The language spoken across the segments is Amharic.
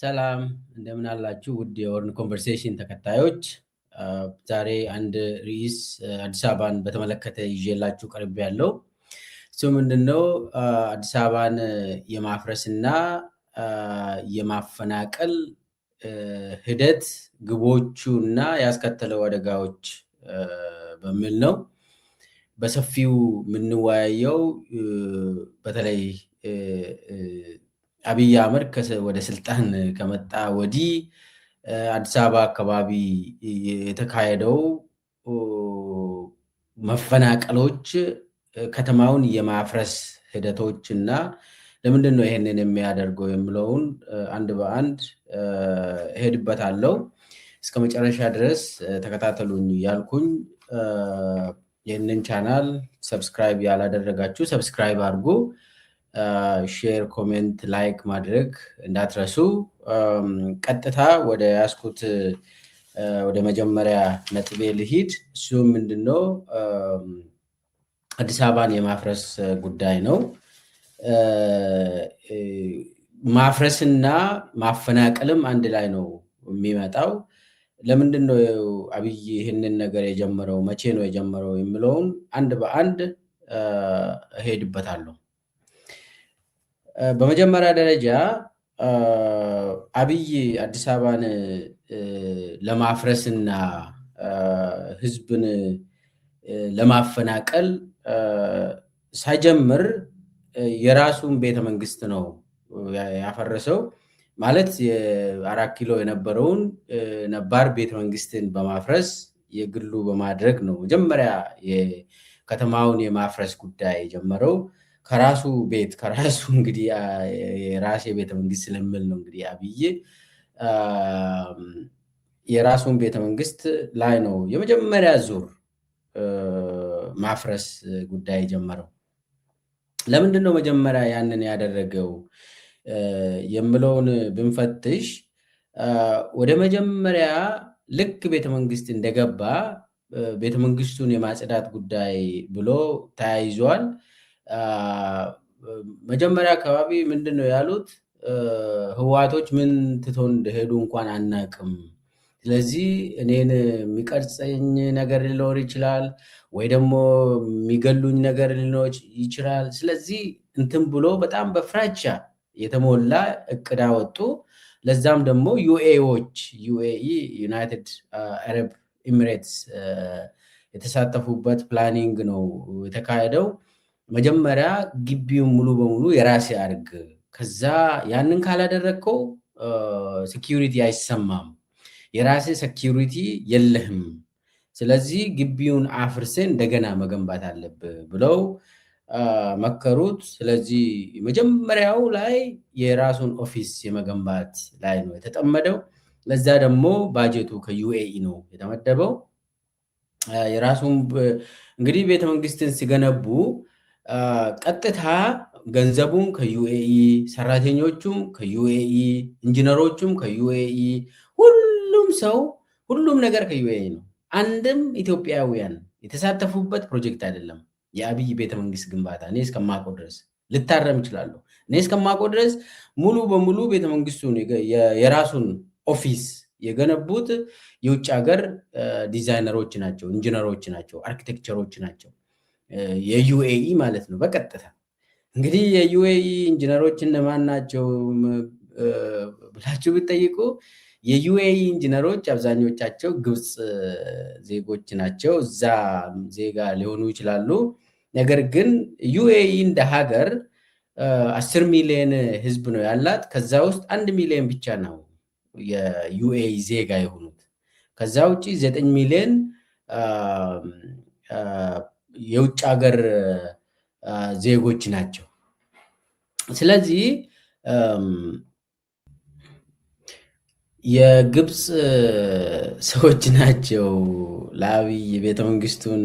ሰላም እንደምን አላችሁ ውድ የወርን ኮንቨርሴሽን ተከታዮች። ዛሬ አንድ ርዕስ አዲስ አበባን በተመለከተ ይዤላችሁ ቀርቤያለሁ። እሱ ምንድነው? አዲስ አበባን የማፍረስና የማፈናቀል ሂደት ግቦቹና ያስከተለው አደጋዎች በሚል ነው በሰፊው የምንወያየው። በተለይ አብይ አህመድ ወደ ስልጣን ከመጣ ወዲህ አዲስ አበባ አካባቢ የተካሄደው መፈናቀሎች፣ ከተማውን የማፍረስ ሂደቶች እና ለምንድን ነው ይሄንን የሚያደርገው የሚለውን አንድ በአንድ እሄድበታለሁ። እስከ መጨረሻ ድረስ ተከታተሉኝ ያልኩኝ። ይህንን ቻናል ሰብስክራይብ ያላደረጋችሁ ሰብስክራይብ አድርጉ። ሼር፣ ኮሜንት፣ ላይክ ማድረግ እንዳትረሱ። ቀጥታ ወደ ያስኩት ወደ መጀመሪያ ነጥቤ ልሂድ። እሱ ምንድነው? አዲስ አበባን የማፍረስ ጉዳይ ነው። ማፍረስና ማፈናቀልም አንድ ላይ ነው የሚመጣው። ለምንድን ነው አብይ ይህንን ነገር የጀመረው? መቼ ነው የጀመረው የሚለውን አንድ በአንድ እሄድበታለሁ። በመጀመሪያ ደረጃ አብይ አዲስ አበባን ለማፍረስና ህዝብን ለማፈናቀል ሳይጀምር የራሱን ቤተመንግስት ነው ያፈረሰው። ማለት የ4 ኪሎ የነበረውን ነባር ቤተመንግስትን በማፍረስ የግሉ በማድረግ ነው መጀመሪያ የከተማውን የማፍረስ ጉዳይ የጀመረው። ከራሱ ቤት ከራሱ እንግዲህ የራሴ ቤተመንግስት ስለሚል ነው እንግዲህ አብይ የራሱን ቤተመንግስት ላይ ነው የመጀመሪያ ዙር ማፍረስ ጉዳይ የጀመረው። ለምንድን ነው መጀመሪያ ያንን ያደረገው የምለውን ብንፈትሽ ወደ መጀመሪያ ልክ ቤተመንግስት እንደገባ ቤተመንግስቱን የማጽዳት ጉዳይ ብሎ ተያይዟል። መጀመሪያ አካባቢ ምንድን ነው ያሉት? ህወሓቶች ምን ትተው እንደሄዱ እንኳን አናቅም። ስለዚህ እኔን የሚቀርጸኝ ነገር ሊኖር ይችላል ወይ ደግሞ የሚገሉኝ ነገር ሊኖር ይችላል። ስለዚህ እንትን ብሎ በጣም በፍራቻ የተሞላ እቅድ አወጡ። ለዛም ደግሞ ዩኤኢ ዩናይትድ አረብ ኤሚሬትስ የተሳተፉበት ፕላኒንግ ነው የተካሄደው። መጀመሪያ ግቢውን ሙሉ በሙሉ የራሴ አድርግ፣ ከዛ ያንን ካላደረግከው ሴኪዩሪቲ አይሰማም፣ የራሴ ሴኪዩሪቲ የለህም፣ ስለዚህ ግቢውን አፍርሴ እንደገና መገንባት አለብህ ብለው መከሩት። ስለዚህ መጀመሪያው ላይ የራሱን ኦፊስ የመገንባት ላይ ነው የተጠመደው። ለዛ ደግሞ ባጀቱ ከዩኤኢ ነው የተመደበው። የራሱን እንግዲህ ቤተመንግስትን ሲገነቡ ቀጥታ ገንዘቡም ከዩኤኢ፣ ሰራተኞቹም ከዩኤኢ፣ ኢንጂነሮቹም ከዩኤኢ፣ ሁሉም ነገር ከዩኤኢ ነው። አንድም ኢትዮጵያውያን የተሳተፉበት ፕሮጀክት አይደለም የአብይ ቤተመንግስት ግንባታ። እኔ እስከማውቀው ድረስ ልታረም ይችላሉ። እኔ እስከማውቀው ድረስ ሙሉ በሙሉ ቤተመንግስቱን የራሱን ኦፊስ የገነቡት የውጭ ሀገር ዲዛይነሮች ናቸው፣ ኢንጂነሮች ናቸው፣ አርኪቴክቸሮች ናቸው፣ የዩኤኢ ማለት ነው በቀጥታ። እንግዲህ የዩኤኢ ኢንጂነሮች እነማን ናቸው ብላችሁ ብትጠይቁ የዩኤኢ ኢንጂነሮች አብዛኞቻቸው ግብፅ ዜጎች ናቸው። እዛ ዜጋ ሊሆኑ ይችላሉ። ነገር ግን ዩኤኢ እንደ ሀገር 10 ሚሊዮን ህዝብ ነው ያላት። ከዛ ውስጥ 1 ሚሊዮን ብቻ ነው የዩኤኢ ዜጋ የሆኑት። ከዛ ውጭ 9 ሚሊዮን የውጭ ሀገር ዜጎች ናቸው። ስለዚህ የግብፅ ሰዎች ናቸው ለአብይ ቤተመንግስቱን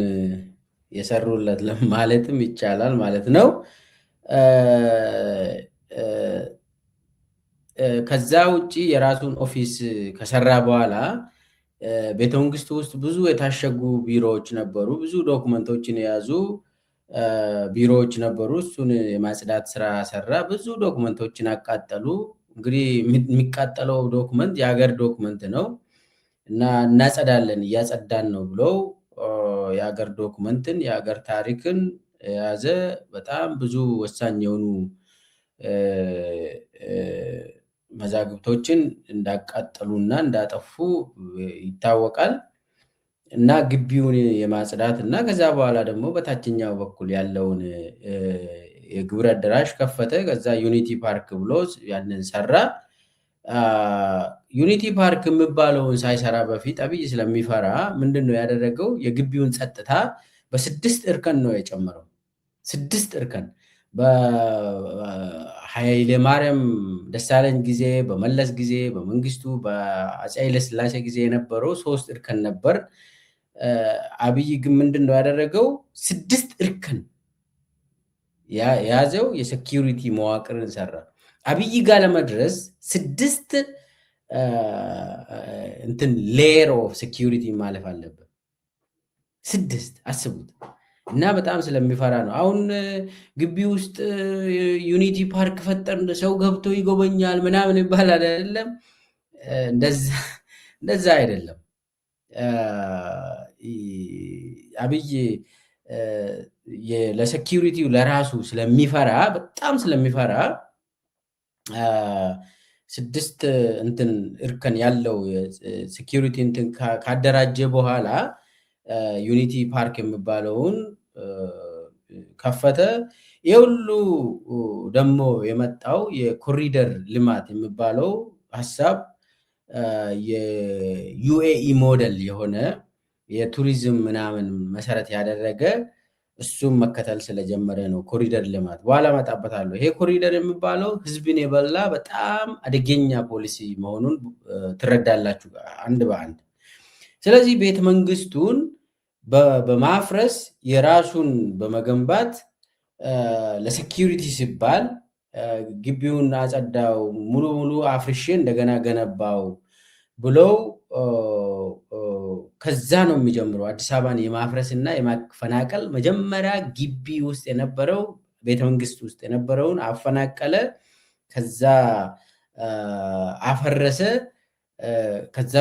የሰሩለት ማለትም ይቻላል ማለት ነው። ከዛ ውጭ የራሱን ኦፊስ ከሰራ በኋላ ቤተመንግስቱ ውስጥ ብዙ የታሸጉ ቢሮዎች ነበሩ፣ ብዙ ዶክመንቶችን የያዙ ቢሮዎች ነበሩ። እሱን የማጽዳት ስራ ሰራ። ብዙ ዶክመንቶችን አቃጠሉ። እንግዲህ የሚቃጠለው ዶክመንት የሀገር ዶክመንት ነው እና እናጸዳለን እያጸዳን ነው ብለው የሀገር ዶክመንትን የሀገር ታሪክን የያዘ በጣም ብዙ ወሳኝ የሆኑ መዛግብቶችን እንዳቃጠሉና እንዳጠፉ ይታወቃል። እና ግቢውን የማጽዳት እና ከዛ በኋላ ደግሞ በታችኛው በኩል ያለውን የግብር አዳራሽ ከፈተ። ከዛ ዩኒቲ ፓርክ ብሎ ያንን ሰራ። ዩኒቲ ፓርክ የሚባለውን ሳይሰራ በፊት አብይ ስለሚፈራ ምንድነው ያደረገው? የግቢውን ጸጥታ በ6 እርከን ነው የጨመረው። 6 እርከን በኃይለ ማርያም ደሳለኝ ጊዜ፣ በመለስ ጊዜ፣ በመንግስቱ፣ በአፄ ኃይለ ሥላሴ ጊዜ የነበረው 3 እርከን ነበር። አብይ ግን ምንድነው ያደረገው? 6 እርከን የያዘው የሴኪዩሪቲ መዋቅርን ሰራ። አብይ ጋር ለመድረስ 6 እንትን ሌየር ኦፍ ሴኪዩሪቲ ማለፍ አለበት። 6 አስቡት። እና በጣም ስለሚፈራ ነው። አሁን ግቢ ውስጥ ዩኒቲ ፓርክ ፈጠር ሰው ገብቶ ይጎበኛል ምናምን ይባላል አይደለም። እንደዛ አይደለም። አብይ ለሴኪዩሪቲው ለራሱ ስለሚፈራ በጣም ስለሚፈራ 6 እንትን እርከን ያለው ሴኪዩሪቲ እንትን ካደራጀ በኋላ ዩኒቲ ፓርክ የሚባለውን ከፈተ። የሁሉ ደግሞ የመጣው የኮሪደር ልማት የሚባለው ሀሳብ የዩኤኢ ሞዴል የሆነ የቱሪዝም ምናምን መሰረት ያደረገ እሱም መከተል ስለጀመረ ነው። ኮሪደር ልማት በኋላ መጣበታለሁ። ይሄ ኮሪደር የሚባለው ህዝብን የበላ በጣም አደገኛ ፖሊሲ መሆኑን ትረዳላችሁ አንድ በአንድ። ስለዚህ ቤተ መንግስቱን በማፍረስ የራሱን በመገንባት ለሴኪዩሪቲ ሲባል ግቢውን አጸዳው፣ ሙሉ ሙሉ አፍርሼ እንደገና ገነባው ብለው ከዛ ነው የሚጀምረው አዲስ አበባን የማፍረስ እና የማፈናቀል። መጀመሪያ ግቢ ውስጥ የነበረው ቤተመንግስት ውስጥ የነበረውን አፈናቀለ፣ ከዛ አፈረሰ። ከዛ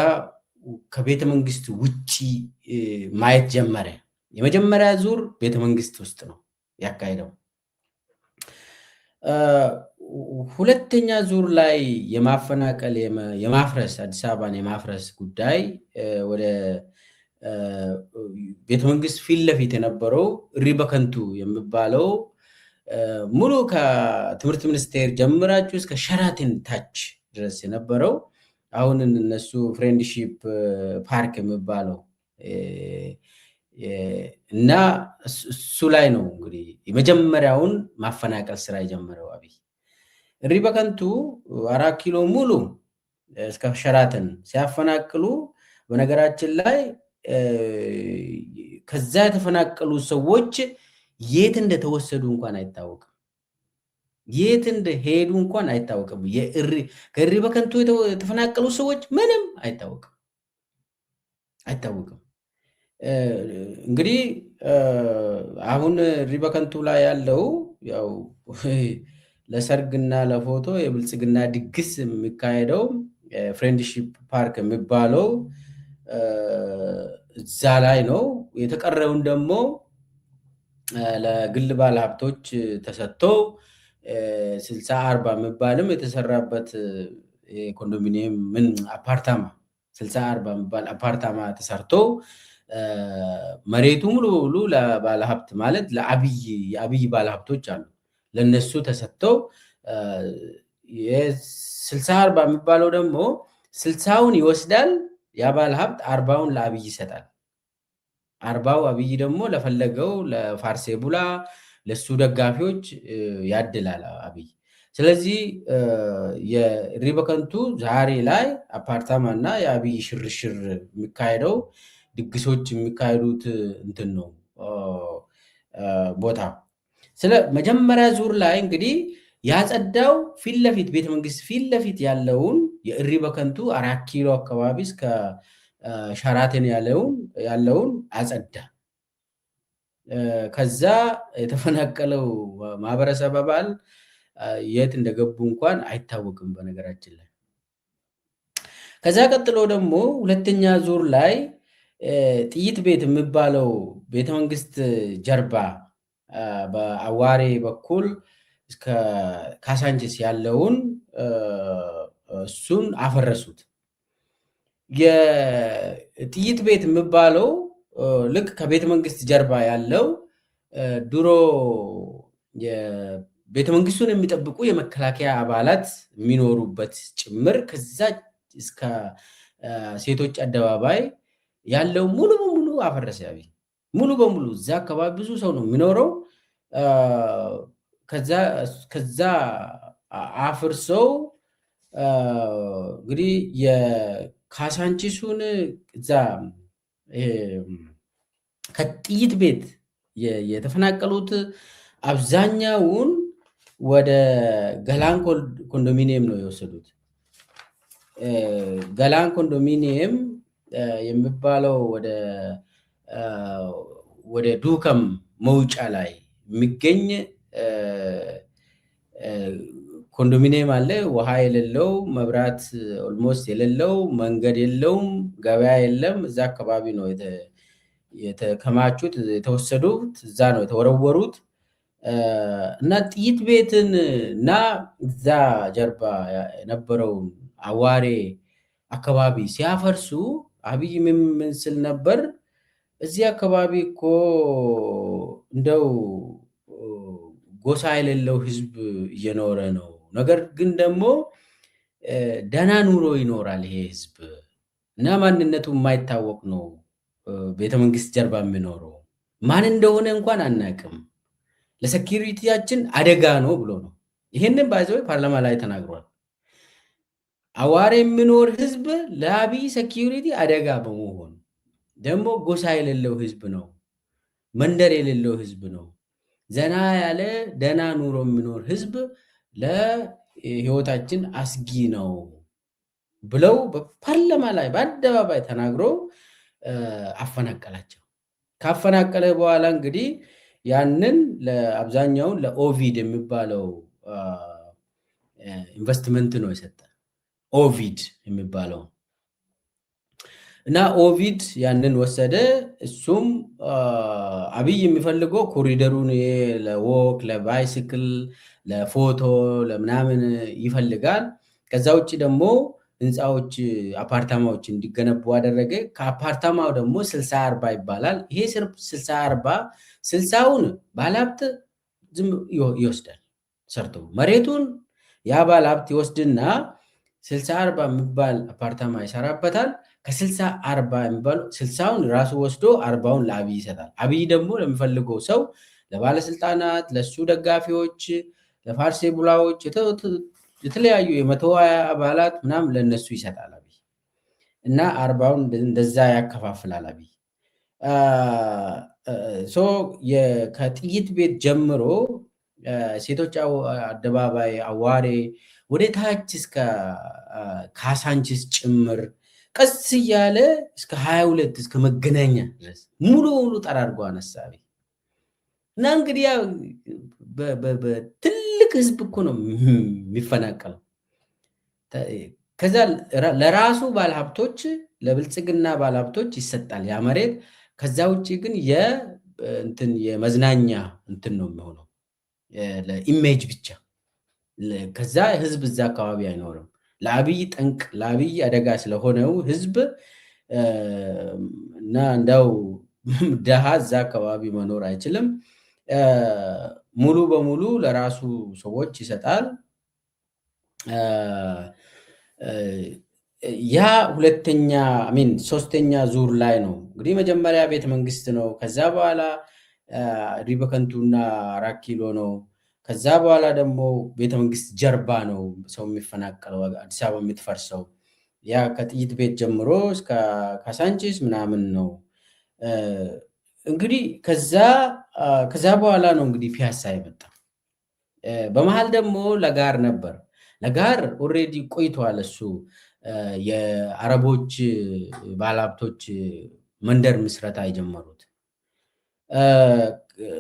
ከቤተመንግስት ውጪ ማየት ጀመረ። የመጀመሪያ ዙር ቤተመንግስት ውስጥ ነው ያካሄደው። ሁለተኛ ዙር ላይ የማፈናቀል የማፍረስ አዲስ አበባን የማፍረስ ጉዳይ ወደ ቤተመንግስት ፊት ለፊት የነበረው እሪ በከንቱ የሚባለው ሙሉ ከትምህርት ሚኒስቴር ጀምራችሁ እስከ ሸራተን ታች ድረስ የነበረው አሁን እነሱ ፍሬንድሺፕ ፓርክ የሚባለው እና እሱ ላይ ነው እንግዲህ የመጀመሪያውን ማፈናቀል ስራ የጀመረው አብይ። እሪ በከንቱ 4 ኪሎ ሙሉ እስከ ሸራተን ሲያፈናቅሉ፣ በነገራችን ላይ ከዛ የተፈናቀሉ ሰዎች የት እንደተወሰዱ እንኳን አይታወቅም። የት እንደሄዱ እንኳን አይታወቅም። ከእሪ በከንቱ የተፈናቀሉ ሰዎች ምንም አይታወቅም። እንግዲህ አሁን እሪ በከንቱ ላይ ያለው ያው ለሰርግና ለፎቶ የብልጽግና ድግስ የሚካሄደው ፍሬንድሺፕ ፓርክ የሚባለው እዛ ላይ ነው። የተቀረውን ደግሞ ለግል ባለሀብቶች ተሰጥቶ 60/40 የሚባልም የተሰራበት ኮንዶሚኒየም ምን አፓርታማ 60/40 የሚባል አፓርታማ ተሰርቶ መሬቱ ሙሉ ሙሉ ለባለሀብት ማለት የአብይ ባለሀብቶች አሉ ለነሱ ተሰጥተው 60/40 የሚባለው ደግሞ 60ውን ይወስዳል ያ ባለሀብት፣ 40ውን ለአብይ ይሰጣል። 40ው አብይ ደግሞ ለፈለገው ለፋርሴ ቡላ ለሱ ደጋፊዎች ያድላል አብይ። ስለዚህ የእሪ በከንቱ ዛሬ ላይ አፓርታማ እና የአብይ ሽርሽር የሚካሄደው ድግሶች የሚካሄዱት እንትን ነው ቦታ። ስለ መጀመሪያ ዙር ላይ እንግዲህ ያጸዳው ፊት ለፊት ቤተመንግስት ፊት ለፊት ያለውን የእሪ በከንቱ 4 ኪሎ አካባቢ እስከ ሸራተን ያለውን አጸዳ። ከዛ የተፈናቀለው ማህበረሰብ አባል የት እንደገቡ እንኳን አይታወቅም በነገራችን ላይ። ከዛ ቀጥሎ ደግሞ ሁለተኛ ዙር ላይ ጥይት ቤት የሚባለው ቤተመንግስት ጀርባ በአዋሬ በኩል እስከ ካሳንቺስ ያለውን እሱን አፈረሱት። የጥይት ቤት የሚባለው ልክ ከቤተ መንግስት ጀርባ ያለው ድሮ ቤተ መንግስቱን የሚጠብቁ የመከላከያ አባላት የሚኖሩበት ጭምር ከዛ እስከ ሴቶች አደባባይ ያለው ሙሉ በሙሉ አፈረሰ። አብይ ሙሉ በሙሉ እዛ አካባቢ ብዙ ሰው ነው የሚኖረው። ከዛ አፍርሰው እንግዲህ የካሳንቺሱን እዛ ከጥይት ቤት የተፈናቀሉት አብዛኛውን ወደ ገላን ኮንዶሚኒየም ነው የወሰዱት። ገላን ኮንዶሚኒየም የሚባለው ወደ ዱከም መውጫ ላይ የሚገኝ ኮንዶሚኒየም አለ። ውሃ የሌለው፣ መብራት ኦልሞስት የሌለው፣ መንገድ የለውም፣ ገበያ የለም። እዛ አካባቢ ነው የተከማቹት፣ የተወሰዱት፣ እዛ ነው የተወረወሩት። እና ጥይት ቤትን እና እዛ ጀርባ የነበረውን አዋሬ አካባቢ ሲያፈርሱ አብይ ምን ስል ነበር? እዚህ አካባቢ እኮ እንደው ጎሳ የሌለው ህዝብ እየኖረ ነው። ነገር ግን ደግሞ ደህና ኑሮ ይኖራል ይሄ ህዝብ እና ማንነቱ የማይታወቅ ነው። ቤተመንግስት ጀርባ የሚኖረው ማን እንደሆነ እንኳን አናቅም። ለሴኪሪቲያችን አደጋ ነው ብሎ ነው። ይህንን ባይዘው ፓርላማ ላይ ተናግሯል። አዋሬ የሚኖር ህዝብ ለአብይ ሴኪሪቲ አደጋ በመሆኑ ደግሞ ጎሳ የሌለው ህዝብ ነው፣ መንደር የሌለው ህዝብ ነው፣ ዘና ያለ ደና ኑሮ የሚኖር ህዝብ ለህይወታችን አስጊ ነው ብለው በፓርላማ ላይ በአደባባይ ተናግሮ አፈናቀላቸው። ካፈናቀለ በኋላ እንግዲህ ያንን ለአብዛኛውን ለኦቪድ የሚባለው ኢንቨስትመንት ነው የሰጠ። ኦቪድ የሚባለው እና ኦቪድ ያንን ወሰደ። እሱም አብይ የሚፈልገው ኮሪደሩን ለወክ፣ ለባይስክል፣ ለፎቶ፣ ለምናምን ይፈልጋል። ከዛ ውጭ ደግሞ ህንፃዎች፣ አፓርታማዎች እንዲገነቡ አደረገ። ከአፓርታማው ደግሞ 60/40 ይባላል። ይሄ 60/40 60ውን ባለሀብት ዝም ይወስዳል ሰርቶ መሬቱን ያ ባለሀብት ይወስድና 60/40 የሚባል አፓርታማ ይሰራበታል። ከ60/40 የሚባሉ 60ውን ራሱ ወስዶ 40ውን ለአብይ ይሰጣል። አብይ ደግሞ ለሚፈልገው ሰው፣ ለባለስልጣናት፣ ለሱ ደጋፊዎች፣ ለፋርሴ ቡላዎች፣ የተለያዩ የ120 አባላት ምናምን ለነሱ ይሰጣል አብይ እና 40ውን እንደዛ ያከፋፍላል አብይ። ከጥይት ቤት ጀምሮ ሴቶች አደባባይ፣ አዋሬ ወደ ታች እስከ ካሳንቺስ ጭምር ቀስ እያለ እስከ 22 እስከ መገናኛ ድረስ ሙሉ በሙሉ ጠራርጎ አነሳቢ እና እንግዲህ በትልቅ ህዝብ እኮ ነው የሚፈናቀለው። ከዛ ለራሱ ባለሀብቶች፣ ለብልጽግና ባለሀብቶች ይሰጣል ያ መሬት። ከዛ ውጭ ግን የመዝናኛ እንትን ነው የሚሆነው ለኢሜጅ ብቻ። ከዛ ህዝብ እዛ አካባቢ አይኖርም። ለአብይ ጠንቅ፣ ለአብይ አደጋ ስለሆነው ህዝብ እና እንደው ደሃ እዛ አካባቢ መኖር አይችልም። ሙሉ በሙሉ ለራሱ ሰዎች ይሰጣል። ያ ሁለተኛ ሶስተኛ ዙር ላይ ነው እንግዲህ መጀመሪያ ቤተ መንግስት ነው። ከዛ በኋላ ሪበከንቱና 4 ኪሎ ነው። ከዛ በኋላ ደግሞ ቤተመንግስት ጀርባ ነው ሰው የሚፈናቀለው፣ አዲስ አበባ የምትፈርሰው። ያ ከጥይት ቤት ጀምሮ እስከ ካሳንቺስ ምናምን ነው እንግዲህ። ከዛ በኋላ ነው እንግዲህ ፒያሳ የመጣ። በመሃል ደግሞ ለጋር ነበር። ለጋር ኦልሬዲ ቆይቷል። እሱ የአረቦች ባለሀብቶች መንደር ምስረታ የጀመሩት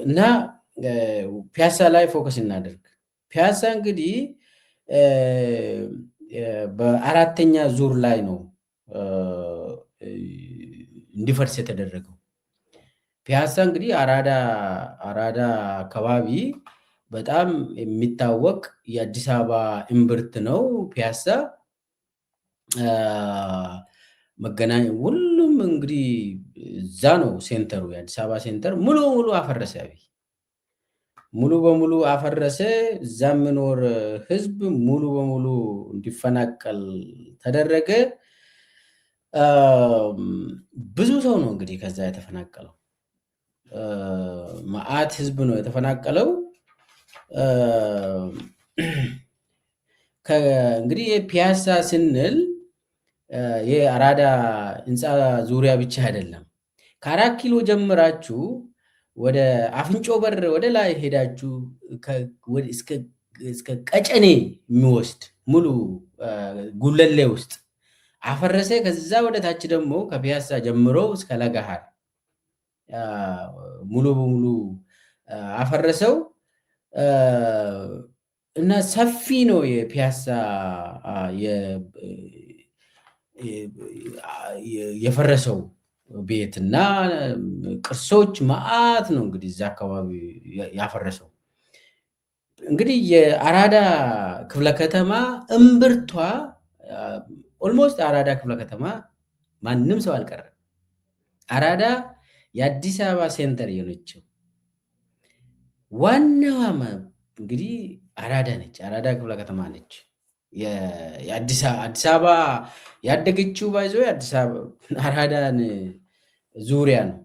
እና ፒያሳ ላይ ፎከስ እናደርግ። ፒያሳ እንግዲህ በአራተኛ ዙር ላይ ነው እንዲፈርስ የተደረገው። ፒያሳ እንግዲህ አራዳ አካባቢ በጣም የሚታወቅ የአዲስ አበባ እምብርት ነው። ፒያሳ መገናኛ ሁሉም እንግዲህ እዛ ነው ሴንተሩ። የአዲስ አበባ ሴንተር ሙሉ በሙሉ አፈረሰ አብይ። ሙሉ በሙሉ አፈረሰ። እዛ የምኖር ህዝብ ሙሉ በሙሉ እንዲፈናቀል ተደረገ። ብዙ ሰው ነው እንግዲህ ከዛ የተፈናቀለው። መዓት ህዝብ ነው የተፈናቀለው። እንግዲህ ፒያሳ ስንል የአራዳ ህንፃ ዙሪያ ብቻ አይደለም። ከ4 ኪሎ ጀምራችሁ ወደ አፍንጮ በር ወደ ላይ ሄዳችሁ እስከ ቀጨኔ የሚወስድ ሙሉ ጉለሌ ውስጥ አፈረሰ። ከዛ ወደ ታች ደግሞ ከፒያሳ ጀምሮ እስከ ለገሃር ሙሉ በሙሉ አፈረሰው እና ሰፊ ነው የፒያሳ የፈረሰው ቤትና ቅርሶች መዓት ነው እንግዲህ እዛ አካባቢ ያፈረሰው። እንግዲህ የአራዳ ክፍለ ከተማ እምብርቷ ኦልሞስት አራዳ ክፍለ ከተማ ማንም ሰው አልቀረም። አራዳ የአዲስ አበባ ሴንተር የሆነችው ዋናዋ እንግዲህ አራዳ ነች። አራዳ ክፍለ ከተማ ነች። የአዲስ አበባ ያደገችው ባይዞ የአዲስ አበባ አራዳን ዙሪያ ነው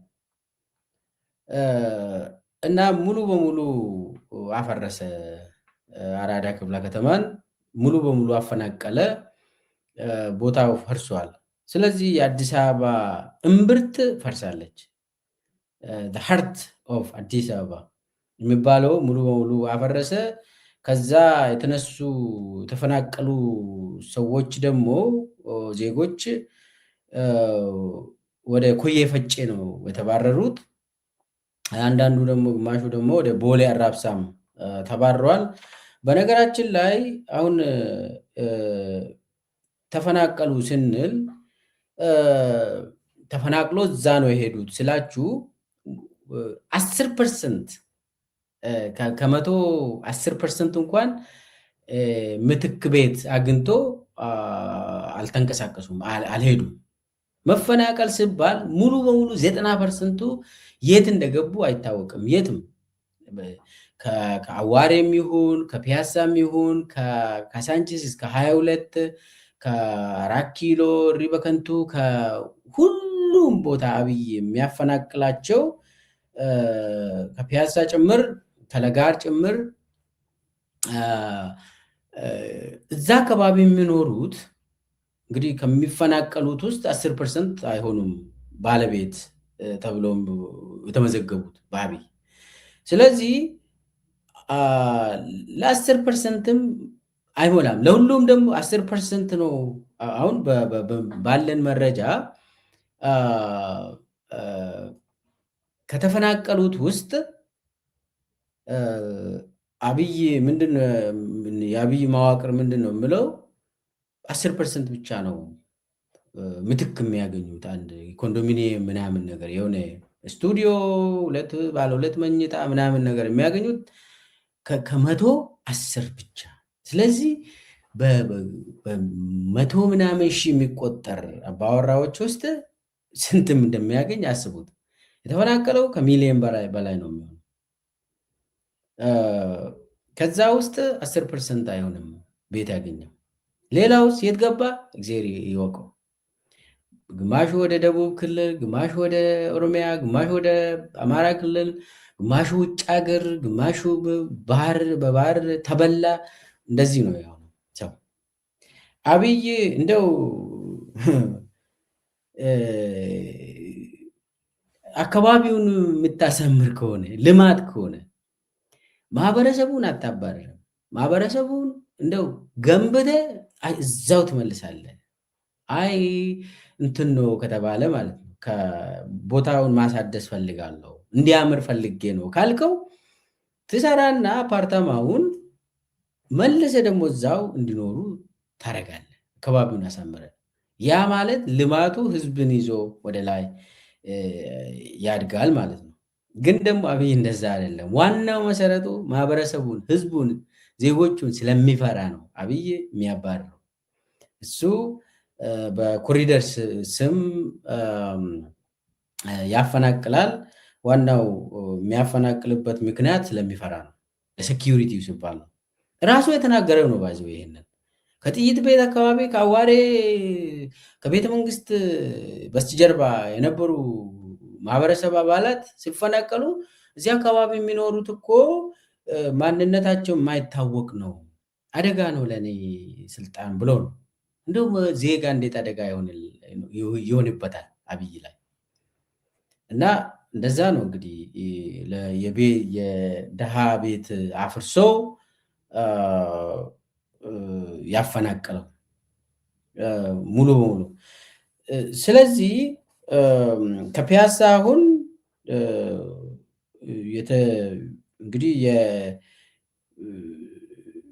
እና ሙሉ በሙሉ አፈረሰ። አራዳ ክፍለ ከተማን ሙሉ በሙሉ አፈናቀለ። ቦታው ፈርሷል። ስለዚህ የአዲስ አበባ እምብርት ፈርሳለች። ሃርት ኦፍ አዲስ አበባ የሚባለው ሙሉ በሙሉ አፈረሰ። ከዛ የተነሱ የተፈናቀሉ ሰዎች ደግሞ ዜጎች ወደ ኮዬ ፈጬ ነው የተባረሩት። አንዳንዱ ደግሞ ግማሹ ደግሞ ወደ ቦሌ አራብሳም ተባረዋል። በነገራችን ላይ አሁን ተፈናቀሉ ስንል ተፈናቅሎ እዛ ነው የሄዱት ስላችሁ 10% ከመቶ 10% እንኳን ምትክ ቤት አግኝቶ አልተንቀሳቀሱም፣ አልሄዱም። መፈናቀል ሲባል ሙሉ በሙሉ 90%ቱ የት እንደገቡ አይታወቅም። የትም ከአዋሬም ይሁን ከፒያሳም ይሁን ከሳንቺስ እስከ 22 ከ4 ኪሎ ሪበከንቱ ከሁሉም ቦታ አብይ የሚያፈናቅላቸው ከፒያሳ ጭምር ከለጋር ጭምር እዛ አካባቢ የሚኖሩት እንግዲህ ከሚፈናቀሉት ውስጥ 10% አይሆኑም ባለቤት ተብሎም የተመዘገቡት በአብይ። ስለዚህ ለ10%ም አይሞላም። ለሁሉም ደግሞ 10% ነው። አሁን ባለን መረጃ ከተፈናቀሉት ውስጥ አብይ ምንድነው የአብይ መዋቅር ምንድነው የምለው 10% ብቻ ነው ምትክ የሚያገኙት። አንድ ኮንዶሚኒየም ምናምን ነገር የሆነ ስቱዲዮ ባለ 2 መኝታ ምናምን ነገር የሚያገኙት ከመቶ 10 ብቻ። ስለዚህ በመቶ ምናምን ሺህ የሚቆጠር አባወራዎች ውስጥ ስንትም እንደሚያገኝ አስቡት። የተፈናቀለው ከሚሊዮን በላይ ነው የሚሆነው። ከዛ ውስጥ 10% አይሆንም ቤት ያገኘው። ሌላውስ የት ገባ? እግዚአብሔር ይወቀው። ግማሹ ወደ ደቡብ ክልል፣ ግማሹ ወደ ኦሮሚያ፣ ግማሹ ወደ አማራ ክልል፣ ግማሹ ውጭ ሀገር፣ ግማሹ በባህር ተበላ። እንደዚህ ነው የሆነው ሰው። አብይ እንደው አካባቢውን የምታሰምር ከሆነ ልማት ከሆነ ማህበረሰቡን አታባረርም። ማህበረሰቡን እንደው ገንብተ እዛው ትመልሳለህ። አይ እንትን ነው ከተባለ ማለት ነው ከቦታውን ማሳደስ ፈልጋለሁ እንዲያምር ፈልጌ ነው ካልከው ትሰራና አፓርታማውን መልሰ ደግሞ እዛው እንዲኖሩ ታደርጋለህ፣ አካባቢውን አሳምረ። ያ ማለት ልማቱ ህዝብን ይዞ ወደ ላይ ያድጋል ማለት ነው። ግን ደግሞ አብይ እንደዛ አይደለም። ዋናው መሰረቱ ማህበረሰቡን፣ ህዝቡን፣ ዜጎቹን ስለሚፈራ ነው አብይ የሚያባርረው። እሱ በኮሪደር ስም ያፈናቅላል። ዋናው የሚያፈናቅልበት ምክንያት ስለሚፈራ ነው፣ ለሴኪዩሪቲው ሲባል ነው። ራሱ የተናገረው ነው። ባይዘው ይሄንን ከጥይት ቤት አካባቢ ከአዋሬ ከቤተ መንግስት በስተጀርባ የነበሩ ማህበረሰብ አባላት ሲፈናቀሉ እዚህ አካባቢ የሚኖሩት እኮ ማንነታቸው የማይታወቅ ነው፣ አደጋ ነው ለእኔ ስልጣን ብሎ ነው። እንደውም ዜጋ እንዴት አደጋ ይሆንበታል አብይ ላይ? እና እንደዛ ነው እንግዲህ የድሃ ቤት አፍርሶ ያፈናቀለው ሙሉ በሙሉ። ስለዚህ ከፒያሳ አሁን እንግዲህ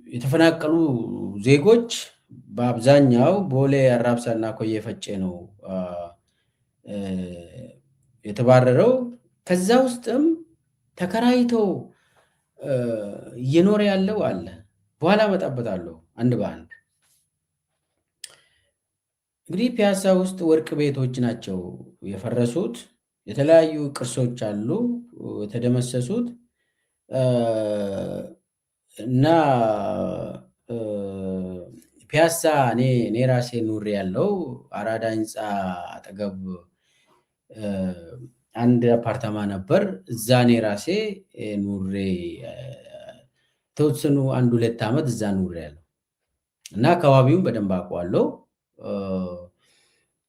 የተፈናቀሉ ዜጎች በአብዛኛው ቦሌ፣ አራብሳ እና ኮዬ ፈጬ ነው የተባረረው። ከዛ ውስጥም ተከራይቶ እየኖረ ያለው አለ። በኋላ እመጣበታለሁ አንድ በአንድ። እንግዲህ ፒያሳ ውስጥ ወርቅ ቤቶች ናቸው የፈረሱት። የተለያዩ ቅርሶች አሉ የተደመሰሱት እና ፒያሳ እኔ ራሴ ኑሬ ያለው አራዳ ህንፃ አጠገብ አንድ አፓርታማ ነበር። እዛ እኔ ራሴ ኑሬ ተወሰኑ 1-2 ዓመት እዛ ኑሬ ያለው እና አካባቢውን በደንብ አውቀዋለሁ።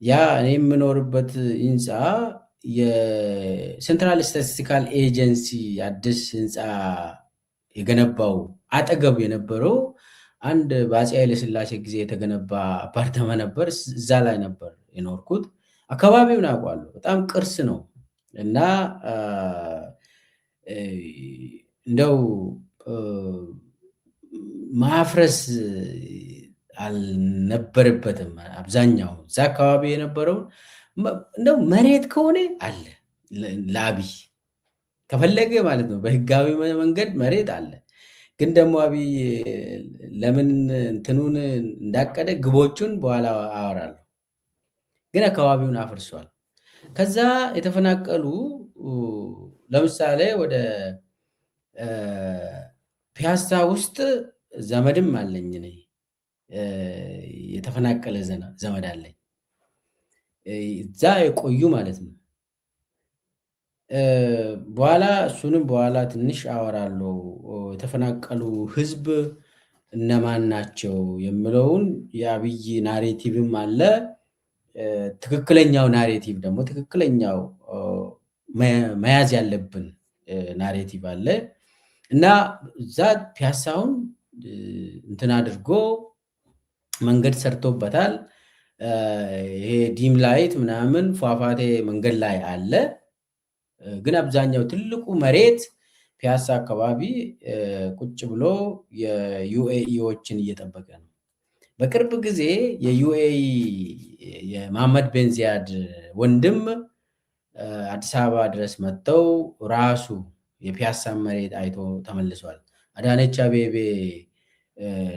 ያ እኔ የምኖርበት ህንፃ የሴንትራል ስታቲስቲካል ኤጀንሲ አዲስ ህንፃ የገነባው አጠገብ የነበረው አንድ በአፄ ኃይለሥላሴ ጊዜ የተገነባ አፓርታማ ነበር። እዛ ላይ ነበር የኖርኩት። አካባቢውን አውቀዋለሁ። በጣም ቅርስ ነው እና እንደው ማፍረስ አልነበረበትም። አብዛኛው እዛ አካባቢ የነበረውን እንደው መሬት ከሆነ አለ ለአብይ ከፈለገ ማለት ነው፣ በህጋዊ መንገድ መሬት አለ። ግን ደግሞ አብይ ለምን እንትኑን እንዳቀደ ግቦቹን በኋላ አወራለሁ። ግን አካባቢውን አፍርሷል። ከዛ የተፈናቀሉ ለምሳሌ ወደ ፒያሳ ውስጥ ዘመድም አለኝ እኔ የተፈናቀለ ዘመድ አለኝ እዛ የቆዩ ማለት ነው። በኋላ እሱንም በኋላ ትንሽ አወራለሁ። የተፈናቀሉ ህዝብ እነማን ናቸው የምለውን የአብይ ናሬቲቭም አለ። ትክክለኛው ናሬቲቭ ደግሞ ትክክለኛው መያዝ ያለብን ናሬቲቭ አለ እና እዛ ፒያሳውን እንትን አድርጎ መንገድ ሰርቶበታል። ይሄ ዲም ላይት ምናምን ፏፏቴ መንገድ ላይ አለ። ግን አብዛኛው ትልቁ መሬት ፒያሳ አካባቢ ቁጭ ብሎ የዩኤኢዎችን እየጠበቀ ነው። በቅርብ ጊዜ የዩኤኢ የመሐመድ ቤን ዚያድ ወንድም አዲስ አበባ ድረስ መጥተው ራሱ የፒያሳ መሬት አይቶ ተመልሷል። አዳነች አቤቤ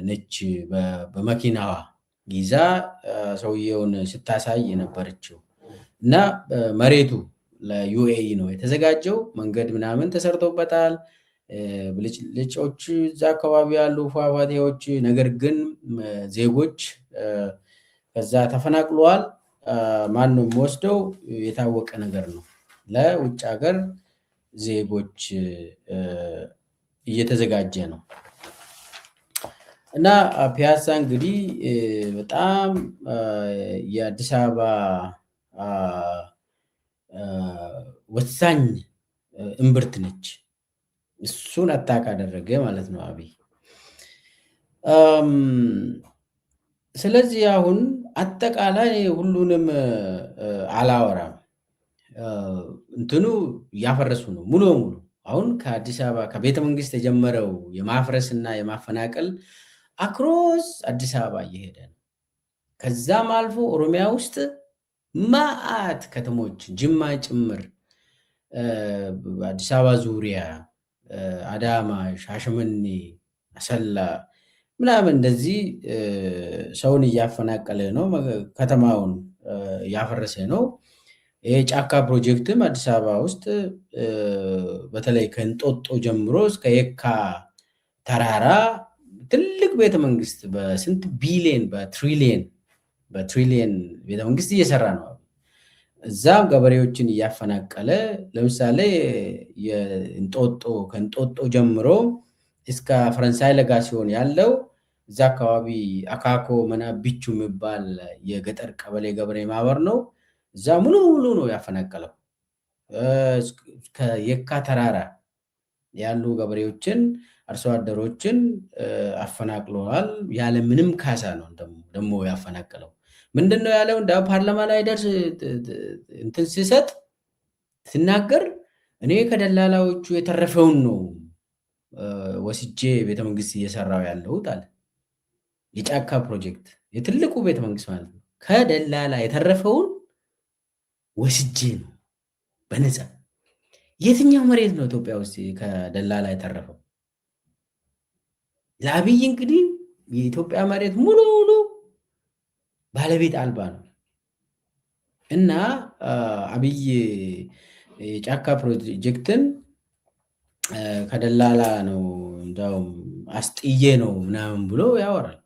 ነች በመኪናዋ ይዛ ሰውየውን ስታሳይ የነበረችው እና መሬቱ ለዩኤኢ ነው የተዘጋጀው። መንገድ ምናምን ተሰርቶበታል። ብልጭልጮች እዛ አካባቢ ያሉ ፏፏቴዎች። ነገር ግን ዜጎች ከዛ ተፈናቅለዋል። ማንም ወስደው የታወቀ ነገር ነው። ለውጭ ሀገር ዜጎች እየተዘጋጀ ነው እና ፒያሳ እንግዲህ በጣም የአዲስ አበባ ወሳኝ እምብርት ነች። እሱን አታክ አደረገ ማለት ነው አብይ። ስለዚህ አሁን አጠቃላይ ሁሉንም አላወራም። እንትኑ እያፈረሱ ነው ሙሉ በሙሉ አሁን ከአዲስ አበባ ከቤተ መንግስት የጀመረው የማፍረስና የማፈናቀል አክሮስ አዲስ አበባ እየሄደ ነው። ከዛም አልፎ ኦሮሚያ ውስጥ ማአት ከተሞች ጅማ ጭምር፣ አዲስ አበባ ዙሪያ፣ አዳማ፣ ሻሸመኔ፣ አሰላ ምናምን እንደዚህ ሰውን እያፈናቀለ ነው፣ ከተማውን እያፈረሰ ነው። የጫካ ፕሮጀክትም አዲስ አበባ ውስጥ በተለይ ከእንጦጦ ጀምሮ እስከ የካ ተራራ ትልቅ ቤተመንግስት በስንት ቢሊየን በትሪሊየን ቤተመንግስት እየሰራ ነው። እዛም ገበሬዎችን እያፈናቀለ ለምሳሌ ከእንጦጦ ጀምሮ እስከ ፈረንሳይ ለጋ ሲሆን ያለው እዛ አካባቢ አካኮ መናቢቹ የሚባል የገጠር ቀበሌ ገበሬ ማህበር ነው። እዛ ሙሉ ሙሉ ነው ያፈናቀለው። ከየካ ተራራ ያሉ ገበሬዎችን አርሶ አደሮችን አፈናቅለዋል። ያለ ምንም ካሳ ነው ደግሞ ያፈናቀለው። ምንድነው ያለው? እንደ ፓርላማ ላይ ደርስ እንትን ሲሰጥ ሲናገር እኔ ከደላላዎቹ የተረፈውን ነው ወስጄ ቤተመንግስት እየሰራው ያለሁት አለ። የጫካ ፕሮጀክት የትልቁ ቤተመንግስት ማለት ነው። ከደላላ የተረፈውን ወስጄ ነው በነፃ። የትኛው መሬት ነው ኢትዮጵያ ውስጥ ከደላላ የተረፈው? ለአብይ እንግዲህ የኢትዮጵያ መሬት ሙሉ ሙሉ ባለቤት አልባ ነው እና አብይ የጫካ ፕሮጀክትን ከደላላ ነው እንደውም አስጥዬ ነው ምናምን ብሎ ያወራል።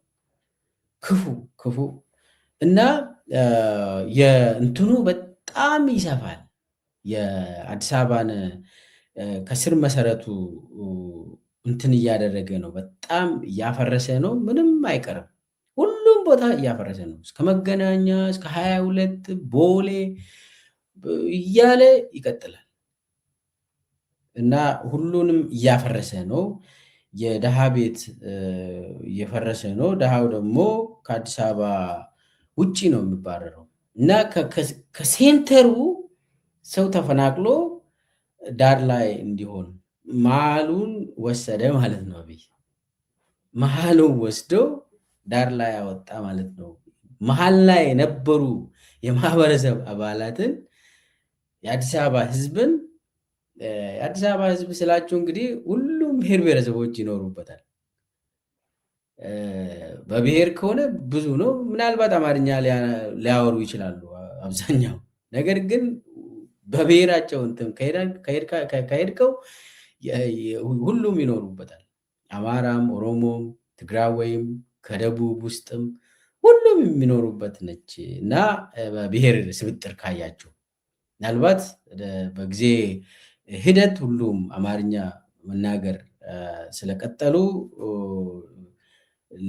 ክፉ እና የእንትኑ በጣም ይሰፋል። የአዲስ አበባን ከስር መሰረቱ እንትን እያደረገ ነው። በጣም እያፈረሰ ነው። ምንም አይቀርም። ሁሉም ቦታ እያፈረሰ ነው። እስከ መገናኛ እስከ 22 ቦሌ እያለ ይቀጥላል እና ሁሉንም እያፈረሰ ነው። የደሃ ቤት እየፈረሰ ነው። ደሃው ደግሞ ከአዲስ አበባ ውጪ ነው የሚባረረው እና ከሴንተሩ ሰው ተፈናቅሎ ዳር ላይ እንዲሆን መሀሉን ወሰደ ማለት ነው። አብይ መሀሉን ወስዶ ዳር ላይ ያወጣ ማለት ነው። መሀል ላይ የነበሩ የማህበረሰብ አባላትን የአዲስ አበባ ህዝብን የአዲስ አበባ ህዝብ ስላቸው እንግዲህ ሁሉም ብሔር ብሔረሰቦች ይኖሩበታል። በብሔር ከሆነ ብዙ ነው። ምናልባት አማርኛ ሊያወሩ ይችላሉ አብዛኛው። ነገር ግን በብሔራቸው እንትን ከሄድከው ሁሉም ይኖሩበታል። አማራም፣ ኦሮሞም፣ ትግራዌይም ከደቡብ ውስጥም ሁሉም የሚኖሩበት ነች እና በብሔር ስብጥር ካያቸው ምናልባት በጊዜ ሂደት ሁሉም አማርኛ መናገር ስለቀጠሉ